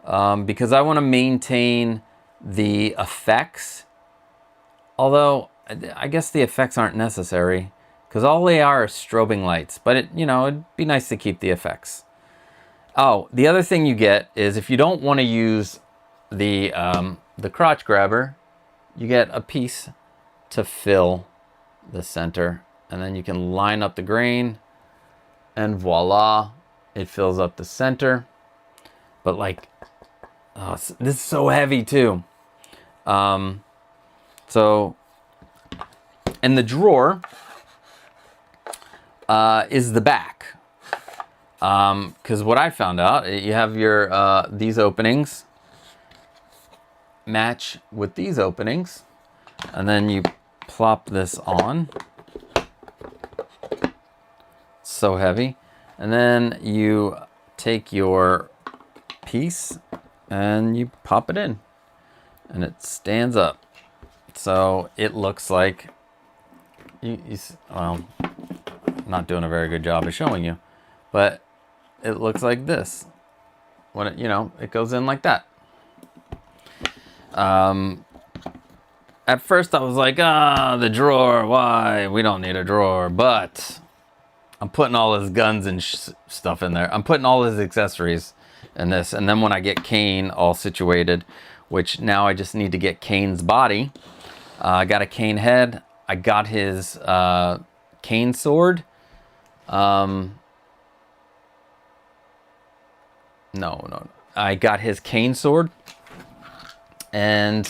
because I want to maintain the effects. Although I guess the effects aren't necessary because all they are strobing lights. But it, you know, it'd be nice to keep the effects. Oh, the other thing you get is if you don't want to use the crotch grabber, you get a piece to fill the center, and then you can line up the grain, and voila, it fills up the center. But like, oh, this is so heavy too. So, and the drawer is the back. Because what I found out, you have your these openings match with these openings, and then you plop this on. So heavy. And then you take your piece and you pop it in, and it stands up. So it looks like well, I'm not doing a very good job of showing you, but it looks like this when it, you know, it goes in like that. At first I was like, the drawer, why? We don't need a drawer. But I'm putting all his guns and stuff in there. I'm putting all his accessories in this. And then when I get Kane all situated, which now I just need to get Kane's body. I got a Kane head. I got his Kane sword. No. I got his Kane sword. And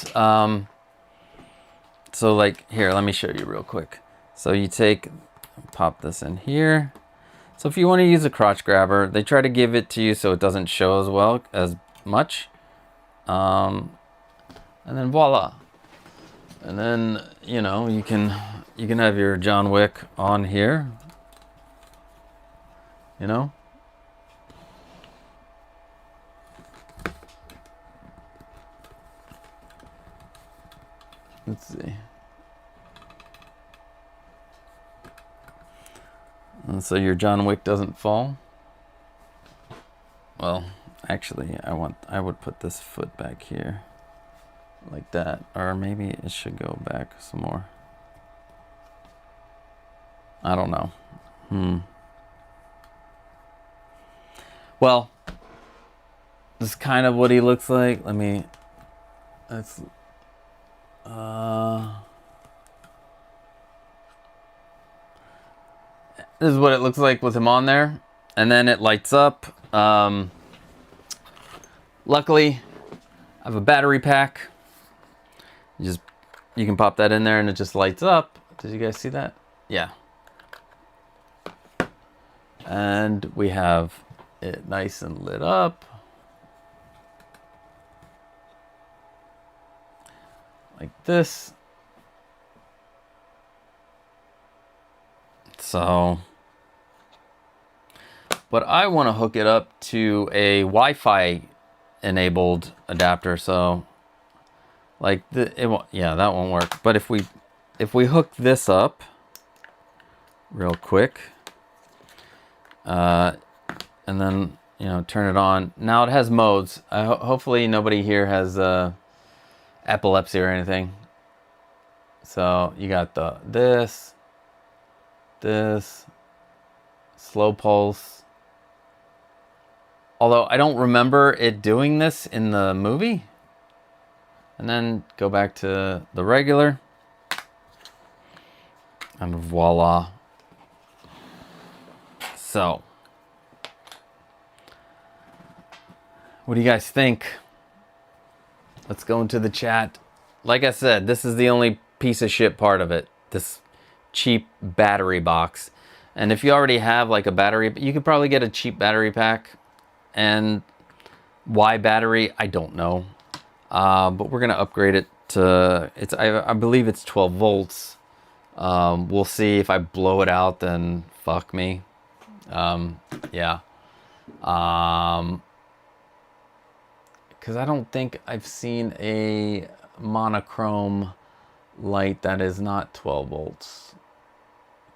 so like, here, let me show you real quick. So you pop this in here. So if you want to use a crotch grabber, they try to give it to you so it doesn't show as much. And then voila. And then, you know, you can have your John Wick on here. You know? Let's see. And so your John Wick doesn't fall. Well, actually, I would put this foot back here like that, or maybe it should go back some more. I don't know. Well, this is kind of what he looks like. Let me... Let's... This is what it looks like with him on there. And then it lights up. Luckily, I have a battery pack. You can pop that in there and it just lights up. Did you guys see that? Yeah. And we have it nice and lit up. Like this. So, but I want to hook it up to a Wi-Fi enabled adapter. So, like yeah, that won't work. But if we hook this up real quick, and then turn it on. Now it has modes. Hopefully nobody here has epilepsy or anything. So you got this, slow pulse. Although I don't remember it doing this in the movie. And then go back to the regular. And voila. So, what do you guys think? Let's go into the chat. Like I said, this is the only piece of shit part of it. This cheap battery box. And if you already have like a battery, you could probably get a cheap battery pack. And why battery? I don't know. But we're gonna upgrade it to I believe it's 12 volts. We'll see if I blow it out, then fuck me. Yeah. Because I don't think I've seen a monochrome light that is not 12 volts.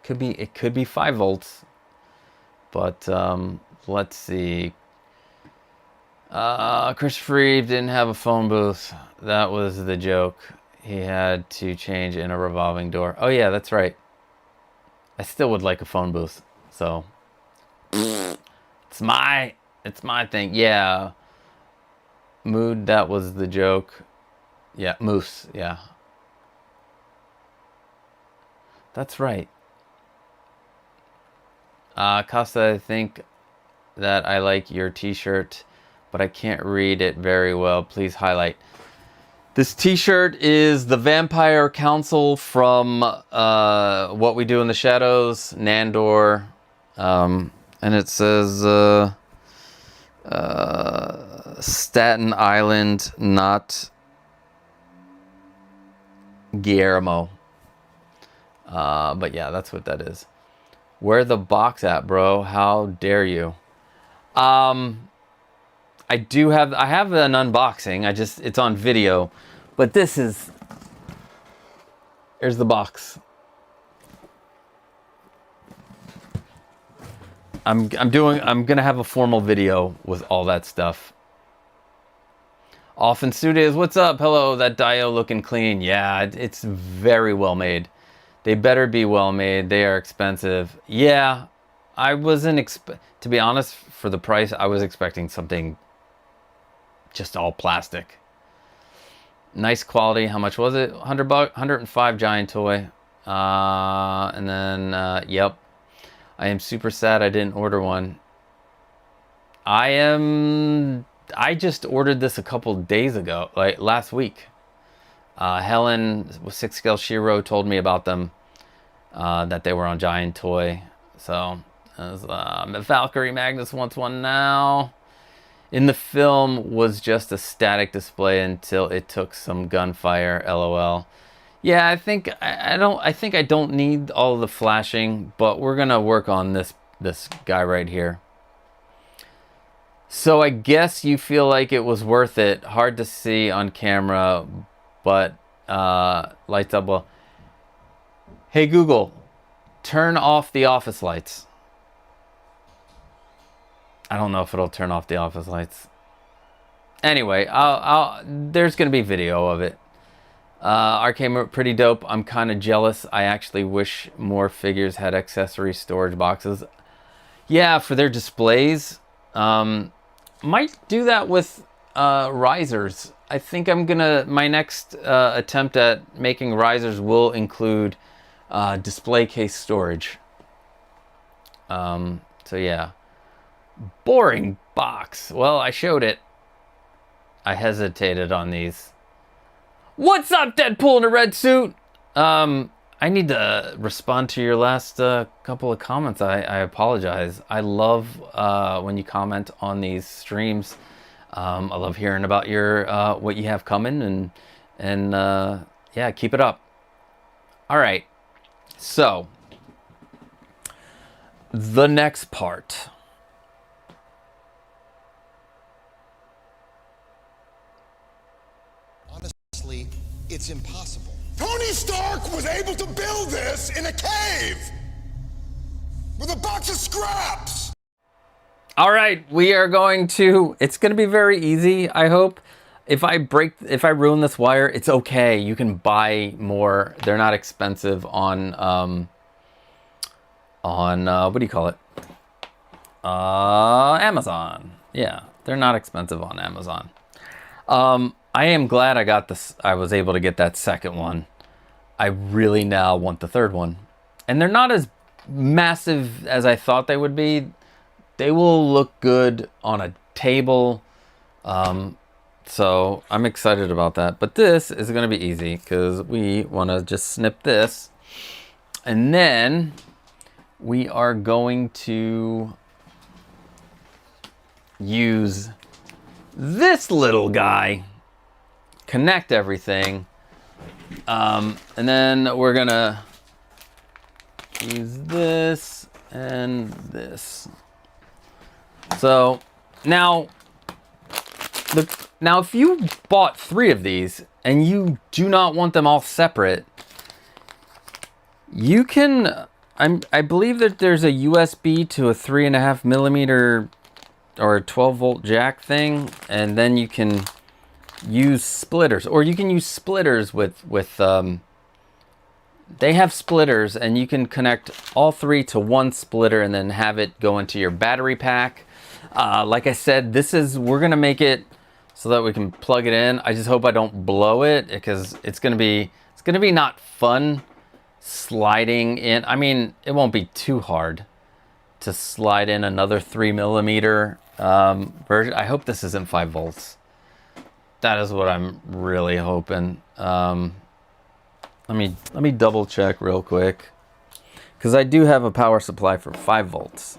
It could be 5 volts. But let's see. Christopher Reeve didn't have a phone booth. That was the joke. He had to change in a revolving door. Oh yeah, that's right. I still would like a phone booth. So it's my thing. Yeah. Mood, that was the joke. Yeah, Moose, yeah. That's right. Costa, I think that I like your t-shirt, but I can't read it very well. Please highlight. This t-shirt is the Vampire Council from What We Do in the Shadows, Nandor. And it says Staten Island, not Guillermo. But yeah, that's what that is. Where the box at, bro? How dare you? I have an unboxing. It's on video, but here's the box. I'm gonna have a formal video with all that stuff. Off in Studios, what's up? Hello, that Dio looking clean. Yeah, it's very well made. They better be well made. They are expensive. Yeah, I wasn't to be honest, for the price, I was expecting something just all plastic. Nice quality. How much was it? $100, 105 giant toy. And then, yep. I am super sad I didn't order one. I just ordered this a couple days ago, like last week. Helen with 6 Scale Shiro told me about them, that they were on Giant Toy. So, Valkyrie Magnus wants one now. In the film was just a static display until it took some gunfire, LOL. Yeah, I think I don't need all the flashing, but we're gonna work on this guy right here. So I guess you feel like it was worth it. Hard to see on camera, but lights up well. Hey Google, turn off the office lights. I don't know if it'll turn off the office lights. Anyway, there's gonna be video of it. Arcade pretty dope. I'm kind of jealous. I actually wish more figures had accessory storage boxes. Yeah, for their displays. Might do that with risers. I think my next attempt at making risers will include display case storage. So yeah. Boring box. Well, I showed it. I hesitated on these. What's up, Deadpool in a red suit? I need to respond to your last couple of comments. I apologize. I love when you comment on these streams. I love hearing about your what you have coming, and yeah, keep it up. All right, so the next part. Honestly, it's impossible. Tony Stark was able to build this in a cave with a box of scraps. All right, we are going to, it's going to be very easy, I hope. If I ruin this wire, it's okay. You can buy more. They're not expensive on what do you call it? Amazon. Yeah, they're not expensive on Amazon. I am glad I got this. I was able to get that second one. I really now want the third one. And they're not as massive as I thought they would be. They will look good on a table. So I'm excited about that. But this is going to be easy because we want to just snip this. And then we are going to use this little guy, connect everything, and then we're gonna use this and this. So now if you bought 3 of these and you do not want them all separate, you can, I believe that there's a USB to a 3.5 millimeter or a 12 volt jack thing, and then you can use splitters, or you can use splitters with they have splitters and you can connect all 3 to one splitter and then have it go into your battery pack. Like I said, we're gonna make it so that we can plug it in. I just hope I don't blow it, because it's gonna be not fun sliding in. I mean, it won't be too hard to slide in another 3 millimeter version. I hope this isn't 5 volts. That is what I'm really hoping. Let me double check real quick, because I do have a power supply for 5 volts.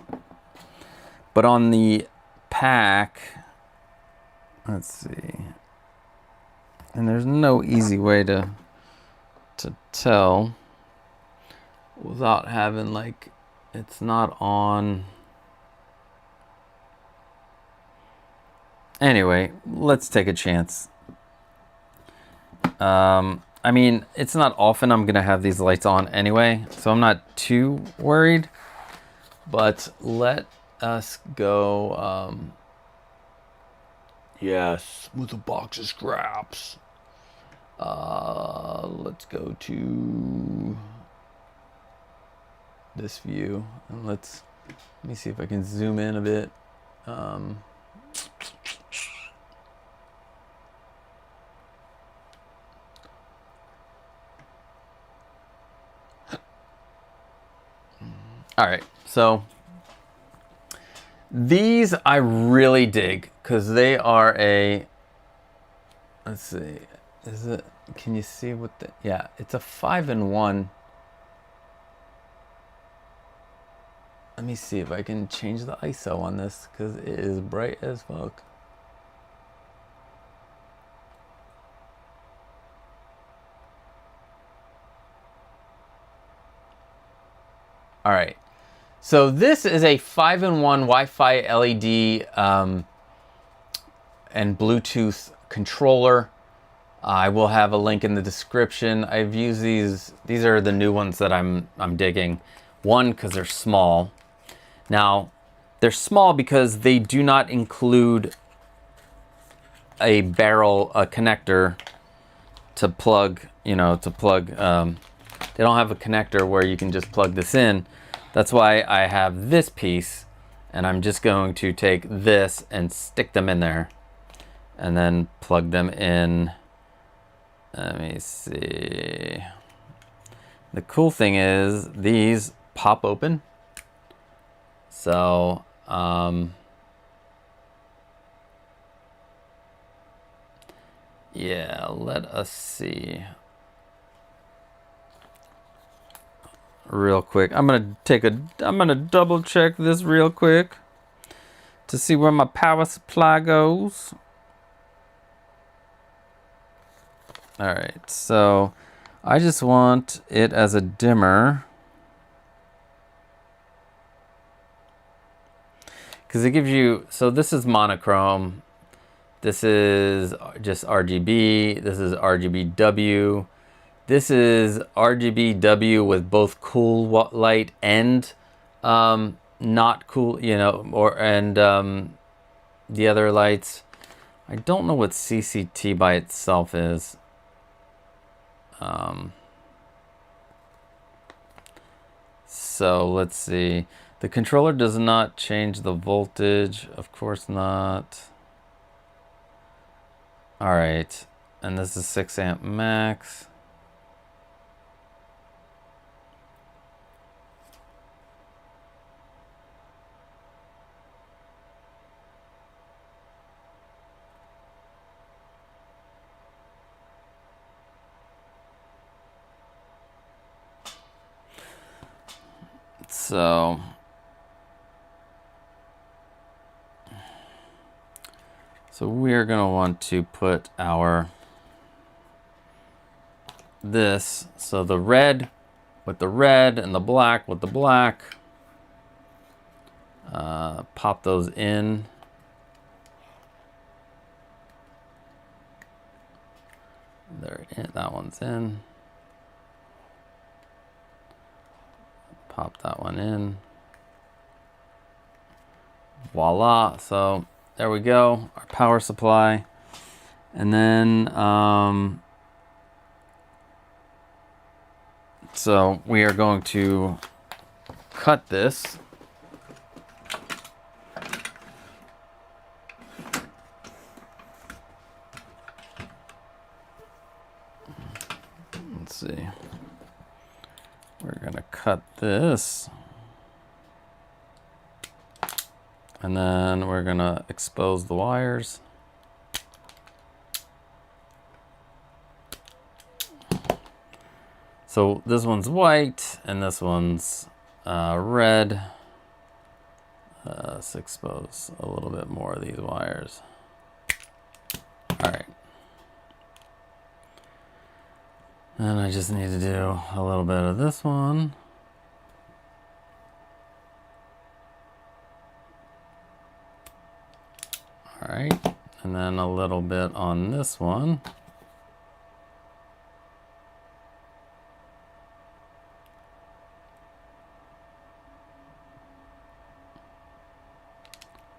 But on the pack, let's see. And there's no easy way to tell without having, like, it's not on. Anyway, let's take a chance. I mean, it's not often I'm gonna have these lights on anyway, so I'm not too worried. But let us go. Yes, with a box of scraps. Let's go to this view, and let me see if I can zoom in a bit. All right, so these I really dig, because they are let's see, can you see what yeah, it's a 5-in-1. Let me see if I can change the ISO on this, because it is bright as fuck. All right. So this is a 5-in-1 Wi-Fi LED and Bluetooth controller. I will have a link in the description. I've used these. These are the new ones that I'm digging. One, because they're small. Now, they're small because they do not include a barrel, a connector to plug you know, to plug, they don't have a connector where you can just plug this in. That's why I have this piece, and I'm just going to take this and stick them in there and then plug them in. Let me see. The cool thing is these pop open. So, yeah, let us see. Real quick. I'm gonna double check this real quick to see where my power supply goes. All right, so I just want it as a dimmer because it gives you, so this is monochrome, this is just RGB, this is RGBW, this is RGBW with both cool light and not cool, you know, and the other lights. I don't know what CCT by itself is. So let's see. The controller does not change the voltage. Of course not. All right. And this is 6 amp max. So we're gonna want to put this, so the red with the red and the black with the black, pop those in. They're in, that one's in. Pop that one in. Voila. So there we go, our power supply. And then, so we are going to cut this. Let's see. We're gonna cut this. And then we're gonna expose the wires. So this one's white and this one's red. Let's expose a little bit more of these wires. All right. And I just need to do a little bit of this one. All right, and then a little bit on this one.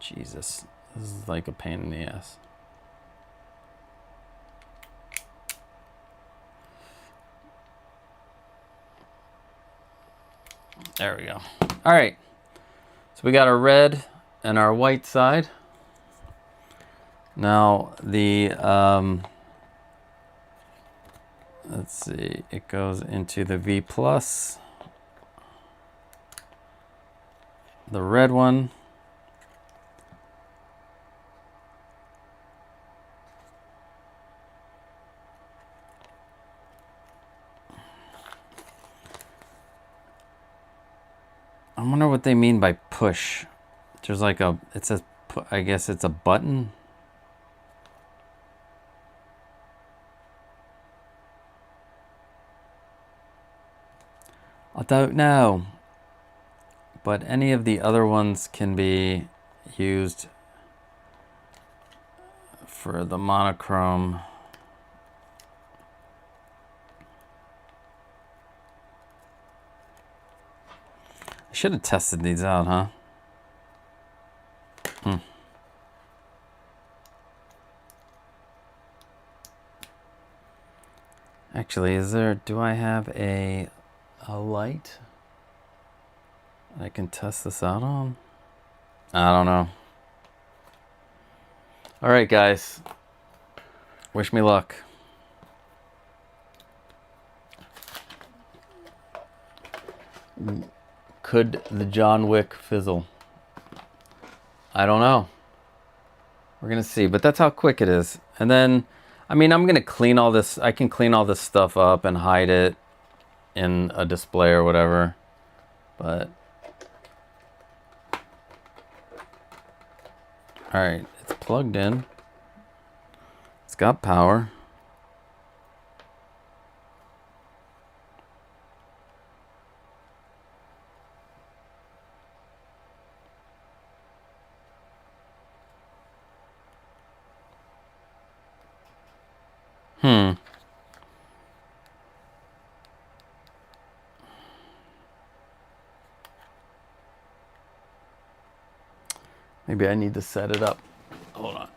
Jesus, this is like a pain in the ass. There we go. All right, so we got our red and our white side. Now the, let's see, it goes into the V+. The red one. I wonder what they mean by push. There's like a, it says, I guess it's a button. I don't know, but any of the other ones can be used for the monochrome. I should have tested these out, huh? Actually, do I have a light I can test this out on? I don't know. All right, guys. Wish me luck. Could the John Wick fizzle? I don't know. We're gonna see, but that's how quick it is. And then, I mean, I'm gonna clean all this. I can clean all this stuff up and hide it in a display or whatever. But all right, it's plugged in. It's got power. Maybe I need to set it up. Hold on.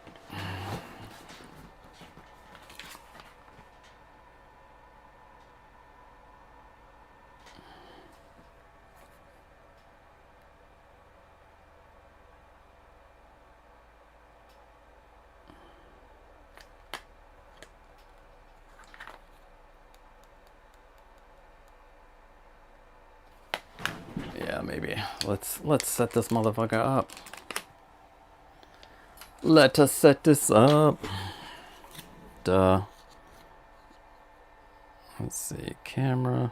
Yeah, maybe. Let's set this motherfucker up. Let us set this up. Duh. Let's see, camera.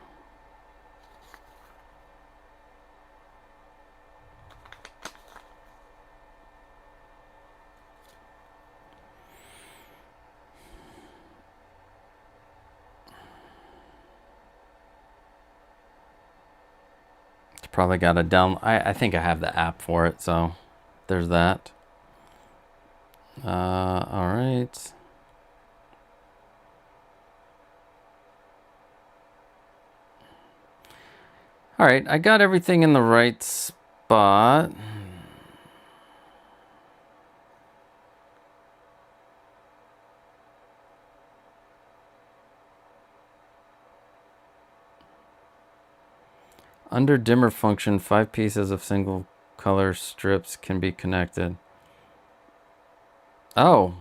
It's probably got a down. I think I have the app for it, so there's that. All right. All right, I got everything in the right spot. Under dimmer function, 5 pieces of single color strips can be connected. Oh,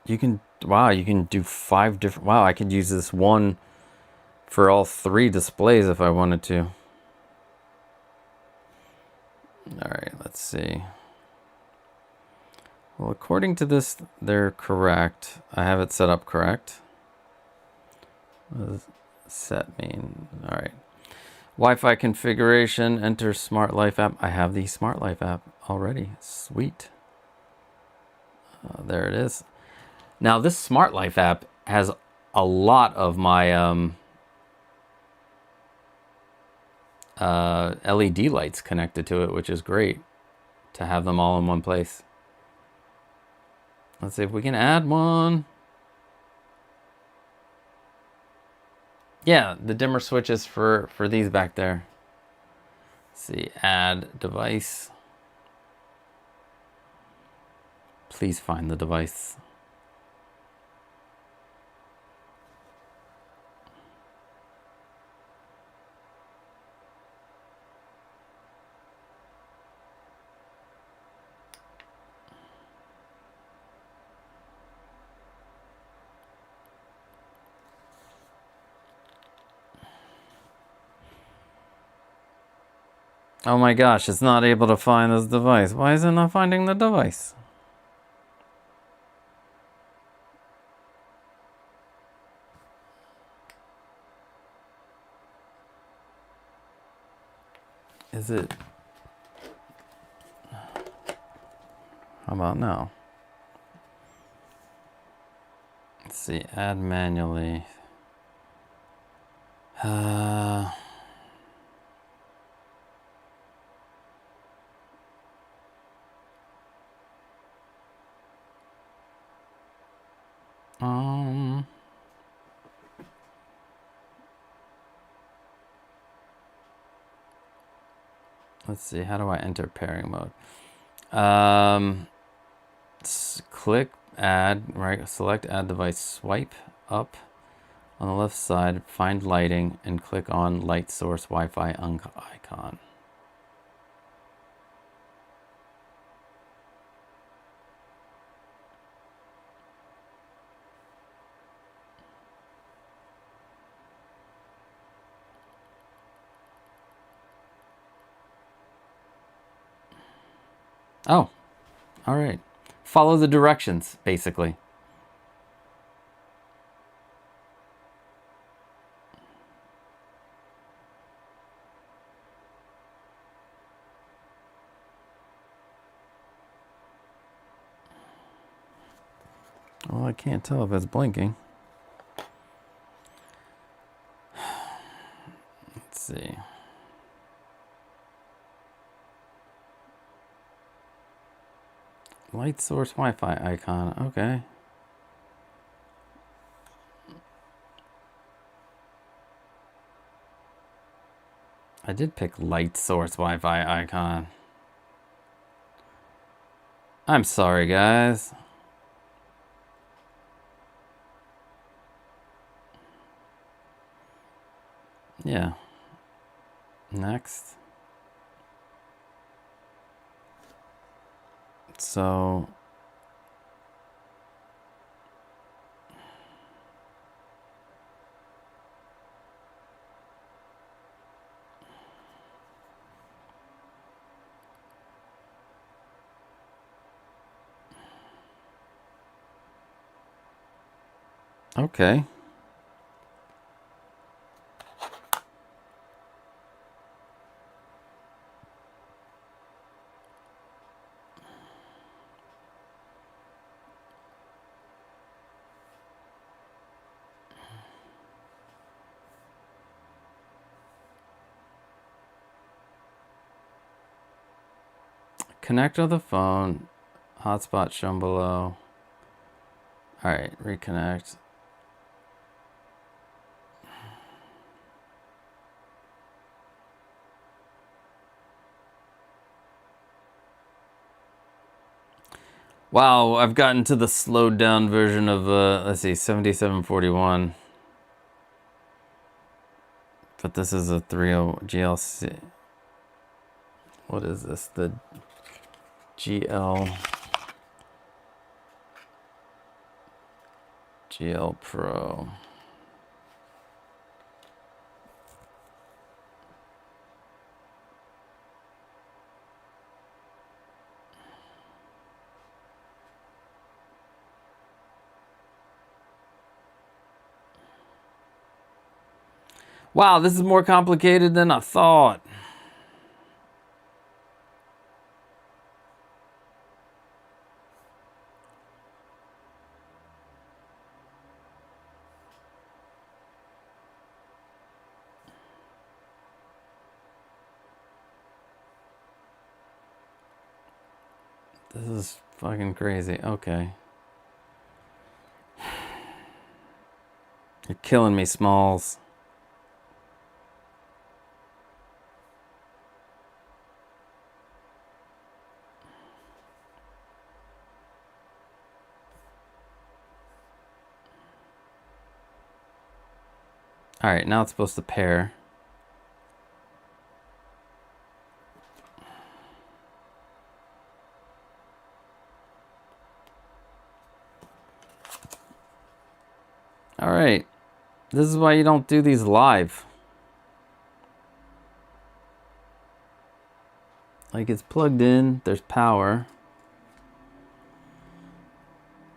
you can, wow, you can do 5 different, wow, I could use this one for all 3 displays if I wanted to. All right, let's see. Well, according to this, they're correct. I have it set up correct. What does set mean? All right. Wi-Fi configuration, enter Smart Life app. I have the Smart Life app already. Sweet. There it is. Now, this Smart Life app has a lot of my LED lights connected to it, which is great to have them all in one place. Let's see if we can add one. Yeah, the dimmer switches for these back there. Let's see, add device. Please find the device. Oh my gosh, it's not able to find this device. Why is it not finding the device? Is it? How about now? Let's see, add manually. Let's see, how do I enter pairing mode? Click add, right? Select add device, swipe up On the left side, find lighting and click on light source Wi-Fi icon. Oh, all right. Follow the directions, basically. Well, I can't tell if it's blinking. Let's see. Light source Wi-Fi icon. Okay. I did pick light source Wi-Fi icon. I'm sorry, guys. Yeah. Next. So okay. Connect to the phone. Hotspot shown below. All right, reconnect. Wow, I've gotten to the slowed down version of, let's see, 7741. But this is a 30 GLC. What is this? The GL Pro. Wow, this is more complicated than I thought. This is fucking crazy. Okay. You're killing me, Smalls. All right, now it's supposed to pair. All right. This is why you don't do these live. Like, it's plugged in, there's power.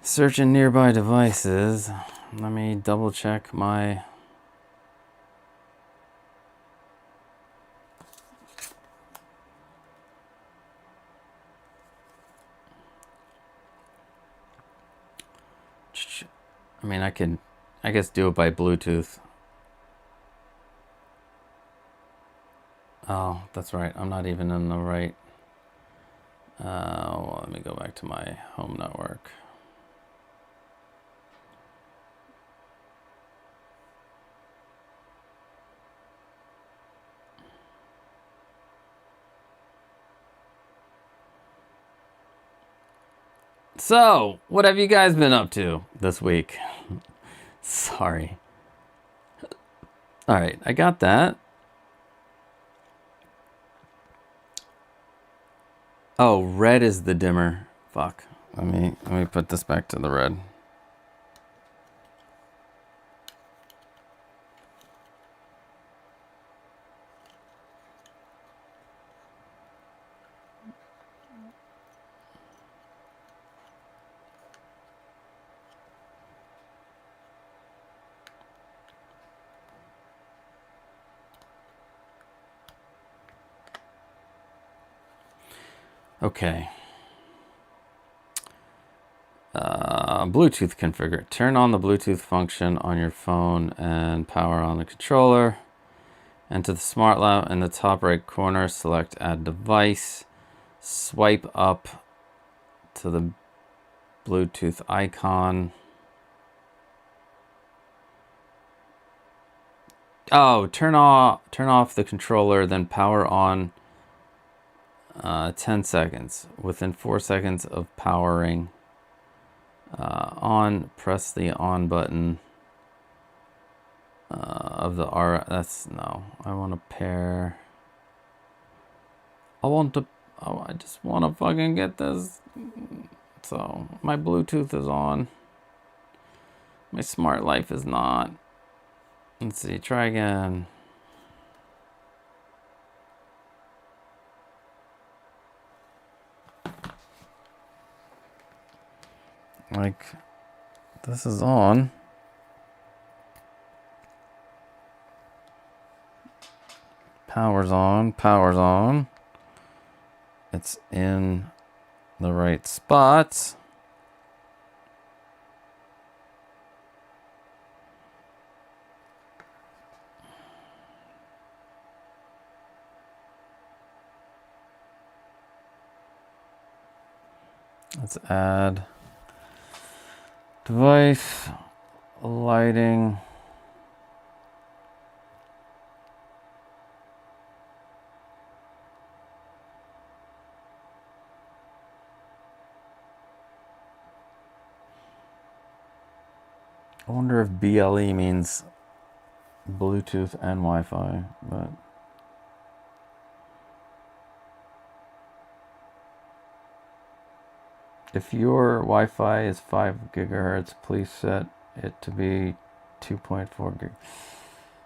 Searching nearby devices. Let me double check my... I mean, I can, I guess, do it by Bluetooth. Oh, that's right. I'm not even in the right... well, let me go back to my home network. So, what have you guys been up to this week? Sorry. All right, I got that. Oh, red is the dimmer. Fuck. Let me put this back to the red. Okay. Bluetooth configure. Turn on the Bluetooth function on your phone and power on the controller. Enter the smart lamp in the top right corner. Select add device. Swipe up to the Bluetooth icon. Oh, turn off the controller, then power on 10 seconds. Within 4 seconds of powering on, press the on button of the R. That's no. I want to pair. I just want to fucking get this. So my Bluetooth is on. My smart life is not. Let's see. Try again. Like, this is on. Power's on. Power's on. It's in the right spots. Let's add device, lighting. I wonder if BLE means Bluetooth and Wi-Fi, but if your Wi-Fi is 5 gigahertz, please set it to be 2.4 gig.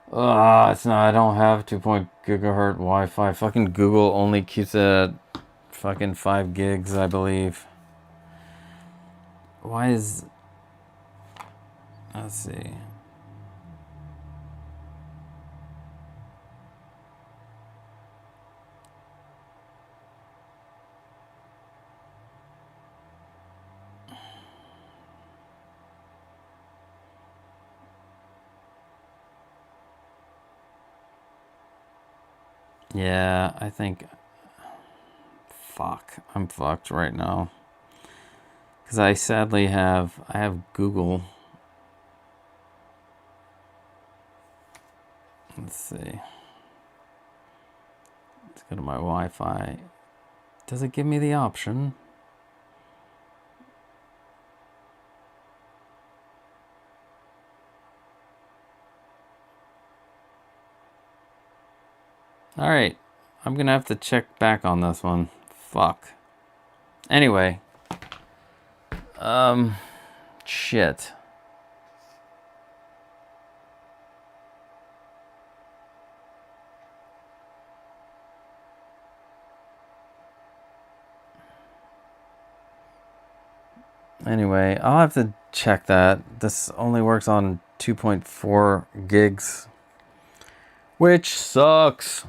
It's not. I don't have 2 gigahertz Wi-Fi. Fucking Google only keeps it at fucking 5 gigs, I believe. Why is... Let's see. Yeah, I think... Fuck. I'm fucked right now. Because I sadly have... I have Google. Let's see. Let's go to my Wi-Fi. Does it give me the option? Alright. I'm gonna have to check back on this one. Fuck. Anyway. Shit. Anyway, I'll have to check that. This only works on 2.4 gigs, which sucks.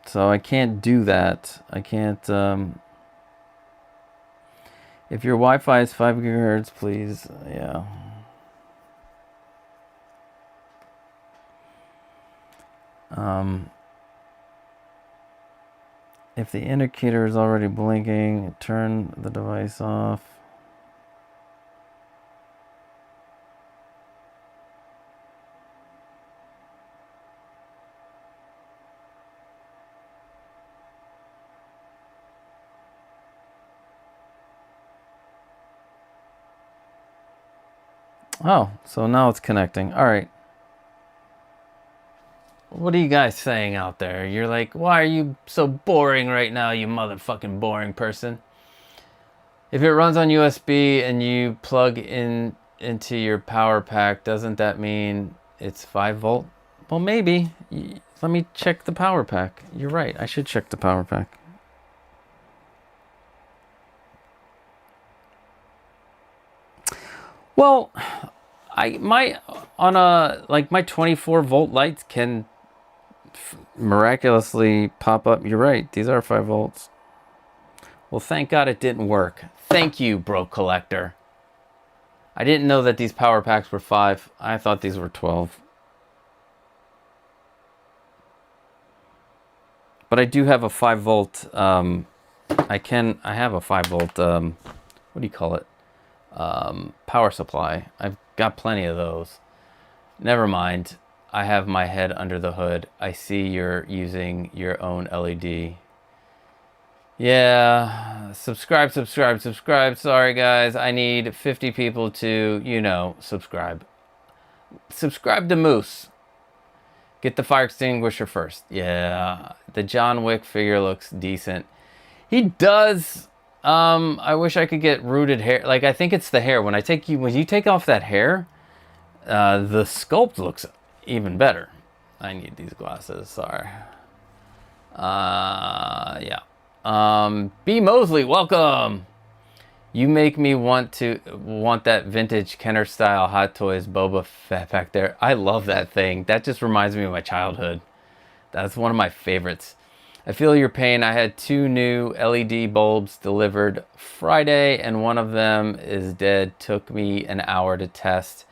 So I can't do that. I can't, if your Wi-Fi is 5 gigahertz, please, yeah. If the indicator is already blinking, turn the device off. Oh, so now it's connecting. All right. What are you guys saying out there? You're like, why are you so boring right now, you motherfucking boring person? If it runs on USB and you plug in into your power pack, doesn't that mean it's 5 volt? Well, maybe. Let me check the power pack. You're right. I should check the power pack. Well, my 24 volt lights can miraculously pop up. You're right. These are 5 volts. Well, thank God it didn't work. Thank you, bro collector. I didn't know that these power packs were 5. I thought these were 12. But I do have a 5 volt. I have a 5 volt. What do you call it? Power supply. I've got plenty of those. Never mind. I have my head under the hood. I see you're using your own LED. Yeah, subscribe. Sorry, guys. I need 50 people to, subscribe. Subscribe to Moose. Get the fire extinguisher first. Yeah, the John Wick figure looks decent. He does. I wish I could get rooted hair. Like, I think it's the hair. When you take off that hair, the sculpt looks even better. I need these glasses. Sorry. Yeah. B Mosley, welcome. You make me want that vintage Kenner style Hot Toys Boba Fett back there. I love that thing. That just reminds me of my childhood. That's one of my favorites. I feel your pain. I had 2 new LED bulbs delivered Friday, and one of them is dead. Took me an hour to test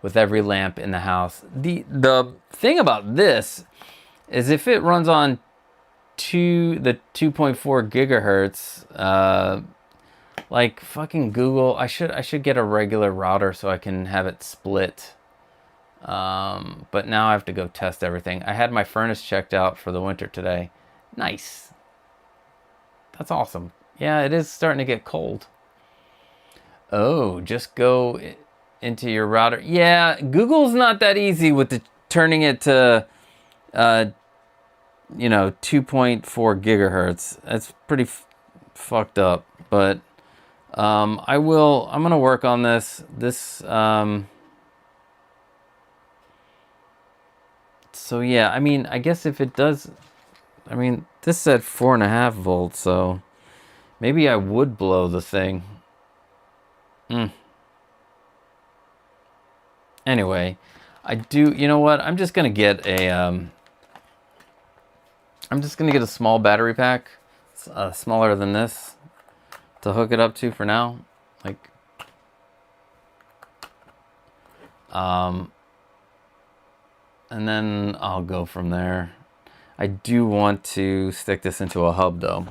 with every lamp in the house. The thing about this is if it runs on the 2.4 gigahertz, like fucking Google, I should get a regular router so I can have it split. But now I have to go test everything. I had my furnace checked out for the winter today. Nice. That's awesome. Yeah, it is starting to get cold. Oh, just go into your router. Yeah, Google's not that easy with turning it to 2.4 gigahertz. That's pretty fucked up, but I'm gonna work on this. So yeah, I mean, I guess if it does, I mean, this said 4.5 volts, so maybe I would blow the thing. Anyway, I do, you know what? I'm just gonna get a small battery pack, smaller than this, to hook it up to for now. Like, and then I'll go from there. I do want to stick this into a hub though.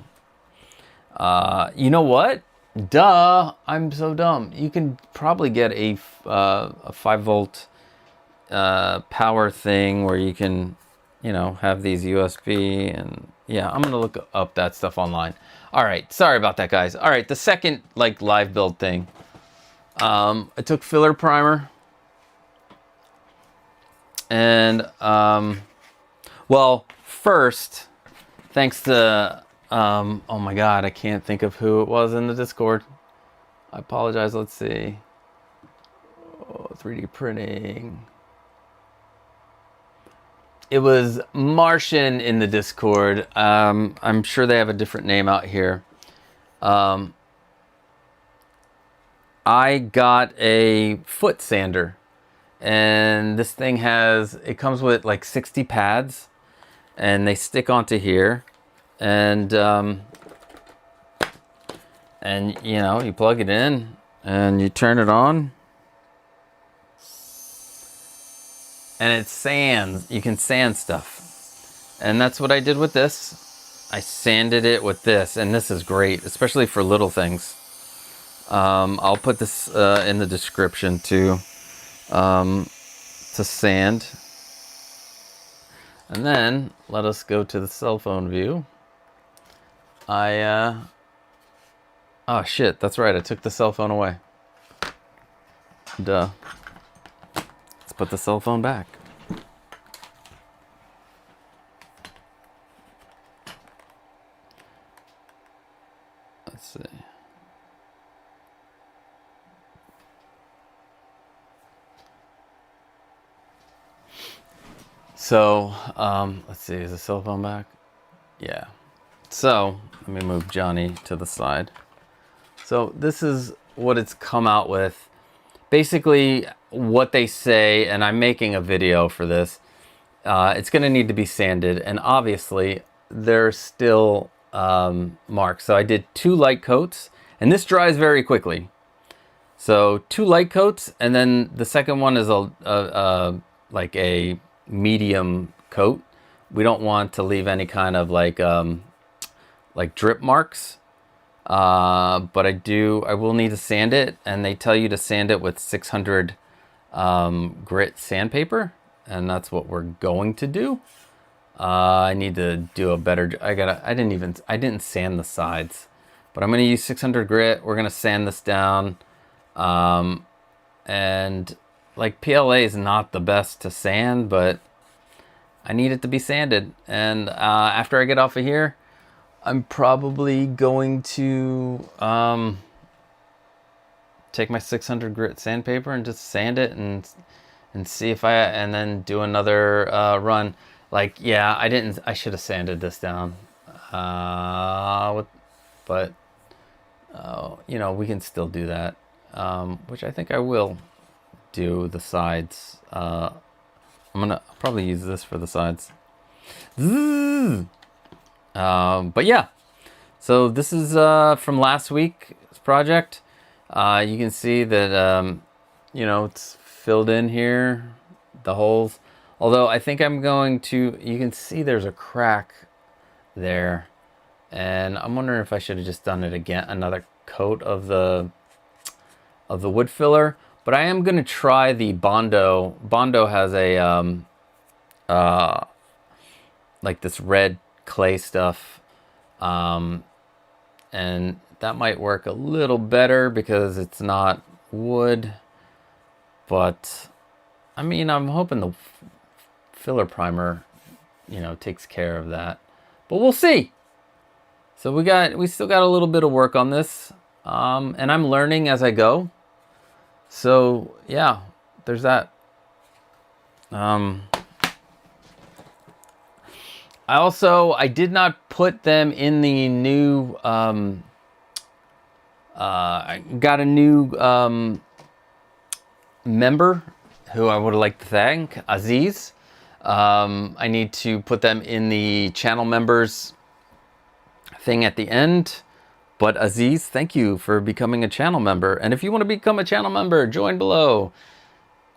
You know what? Duh, I'm so dumb. You can probably get a 5 volt power thing where you can, have these USB, and yeah, I'm gonna look up that stuff online. All right, sorry about that, guys. All right, the second live build thing. I took filler primer, and well, first, thanks to oh my god, I can't think of who it was in the Discord. I apologize. Let's see. Oh, 3D printing. It was Martian in the Discord. I'm sure they have a different name out here. I got a foot sander, and this thing it comes with 60 pads, and they stick onto here, and you plug it in and you turn it on, and it sands. You can sand stuff, and that's what I did with this. I sanded it with this, and this is great, especially for little things. I'll put this in the description too, to sand. And then let us go to the cell phone view. Oh shit, that's right, I took the cell phone away. Duh. put the cell phone back. Let's see. So, let's see, is the cell phone back? Yeah. So, let me move Johnny to the side. So, this is what it's come out with. Basically, what they say, and I'm making a video for this, it's going to need to be sanded, and obviously, there's still marks. So, I did 2 light coats, and this dries very quickly. So, 2 light coats, and then the second one is like a medium coat. We don't want to leave any kind of like drip marks, but I will need to sand it, and they tell you to sand it with 600 grit sandpaper, and that's what we're going to do. I need to do a better, I didn't sand the sides, but I'm going to use 600 grit. We're going to sand this down, and like PLA is not the best to sand, but I need it to be sanded. And after I get off of here, I'm probably going to take my 600 grit sandpaper and just sand it and see if and then do another run. Like, yeah, I should have sanded this down. But you know, we can still do that, which I think I will do the sides. I'm gonna probably use this for the sides. But yeah, so this is from last week's project. You can see that you know, it's filled in here, the holes. Although I think I'm going to, you can see there's a crack there, and I'm wondering if I should have just done it again, another coat of the wood filler. But I am going to try the Bondo. Bondo has a like this red clay stuff, and that might work a little better because it's not wood. But I mean, I'm hoping the filler primer, you know, takes care of that. But we'll see. So we still got a little bit of work on this, and I'm learning as I go. So yeah, there's that. I did not put them in the new, I got a new member who I would like to thank, Aziz. I need to put them in the channel members thing at the end. But Aziz, thank you for becoming a channel member. And if you want to become a channel member, join below.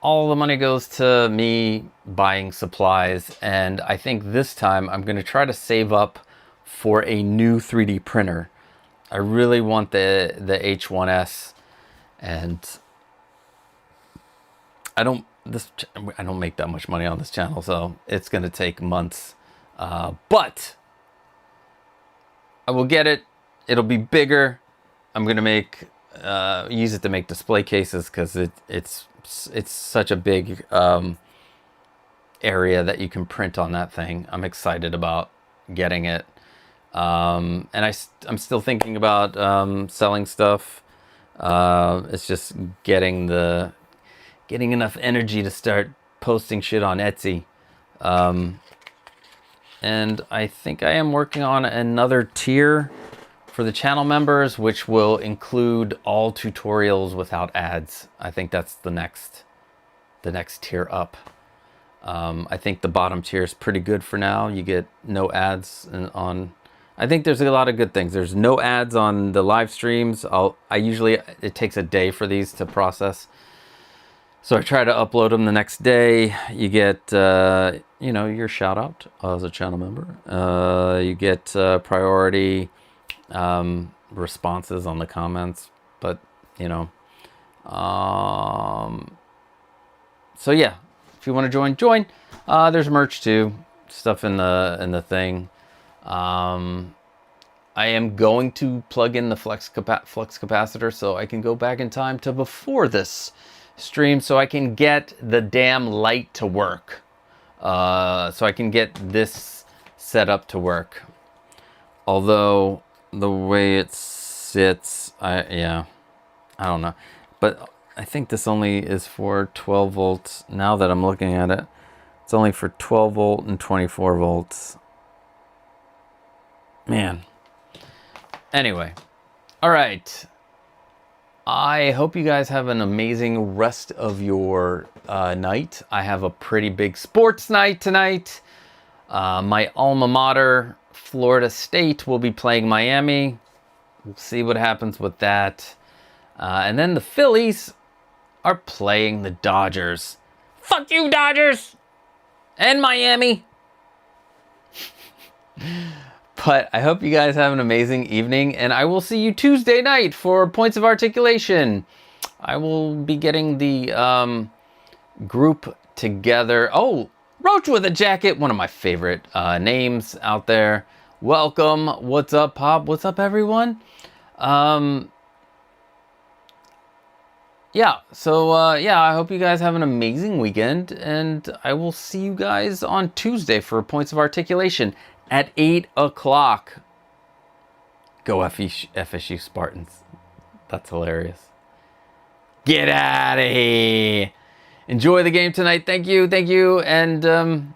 All the money goes to me buying supplies. And I think this time I'm going to try to save up for a new 3D printer. I really want the H1S. And I don't make that much money on this channel, so it's going to take months. But I will get it. It'll be bigger. I'm gonna use it to make display cases because it's such a big area that you can print on that thing. I'm excited about getting it, and I'm still thinking about selling stuff. It's just getting enough energy to start posting shit on Etsy. And I think I am working on another tier for the channel members, which will include all tutorials without ads. I think that's the next tier up. I think the bottom tier is pretty good for now. You get no ads on. I think there's a lot of good things. There's no ads on the live streams. It takes a day for these to process. So I try to upload them the next day. You get, you know, your shout out as a channel member. You get priority responses on the comments, but you know, so yeah, if you want to join. There's merch too, stuff in the thing. I am going to plug in the flux capacitor so I can go back in time to before this stream so I can get the damn light to work. So I can get this set up to work. Although the way it sits, I don't know. But I think this only is for 12 volts. Now that I'm looking at it, it's only for 12 volt and 24 volts. Man. Anyway. All right. I hope you guys have an amazing rest of your night. I have a pretty big sports night tonight. My alma mater, Florida State, will be playing Miami. We'll see what happens with that. And then the Phillies are playing the Dodgers. Fuck you, Dodgers! And Miami! But I hope you guys have an amazing evening, and I will see you Tuesday night for Points of Articulation. I will be getting the group together. Oh, Roach with a Jacket, one of my favorite names out there. Welcome. What's up, Pop? What's up, everyone? Yeah, so I hope you guys have an amazing weekend, and I will see you guys on Tuesday for Points of Articulation at 8 o'clock. Go FSU Spartans. That's hilarious. Get out of here. Enjoy the game tonight. Thank you. And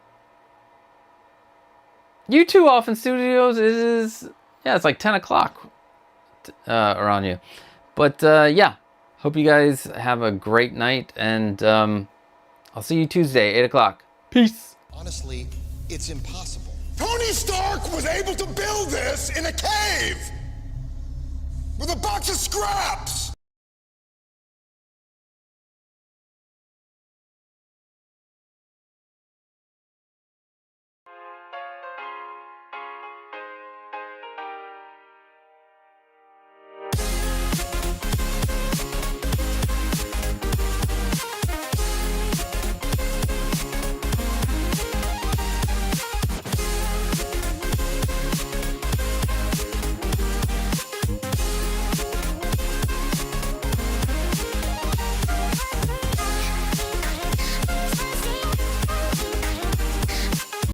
you two off in studios is it's like 10 o'clock around you. But hope you guys have a great night, and I'll see you Tuesday, 8 o'clock. Peace. Honestly, it's impossible. Tony Stark was able to build this in a cave with a box of scrap.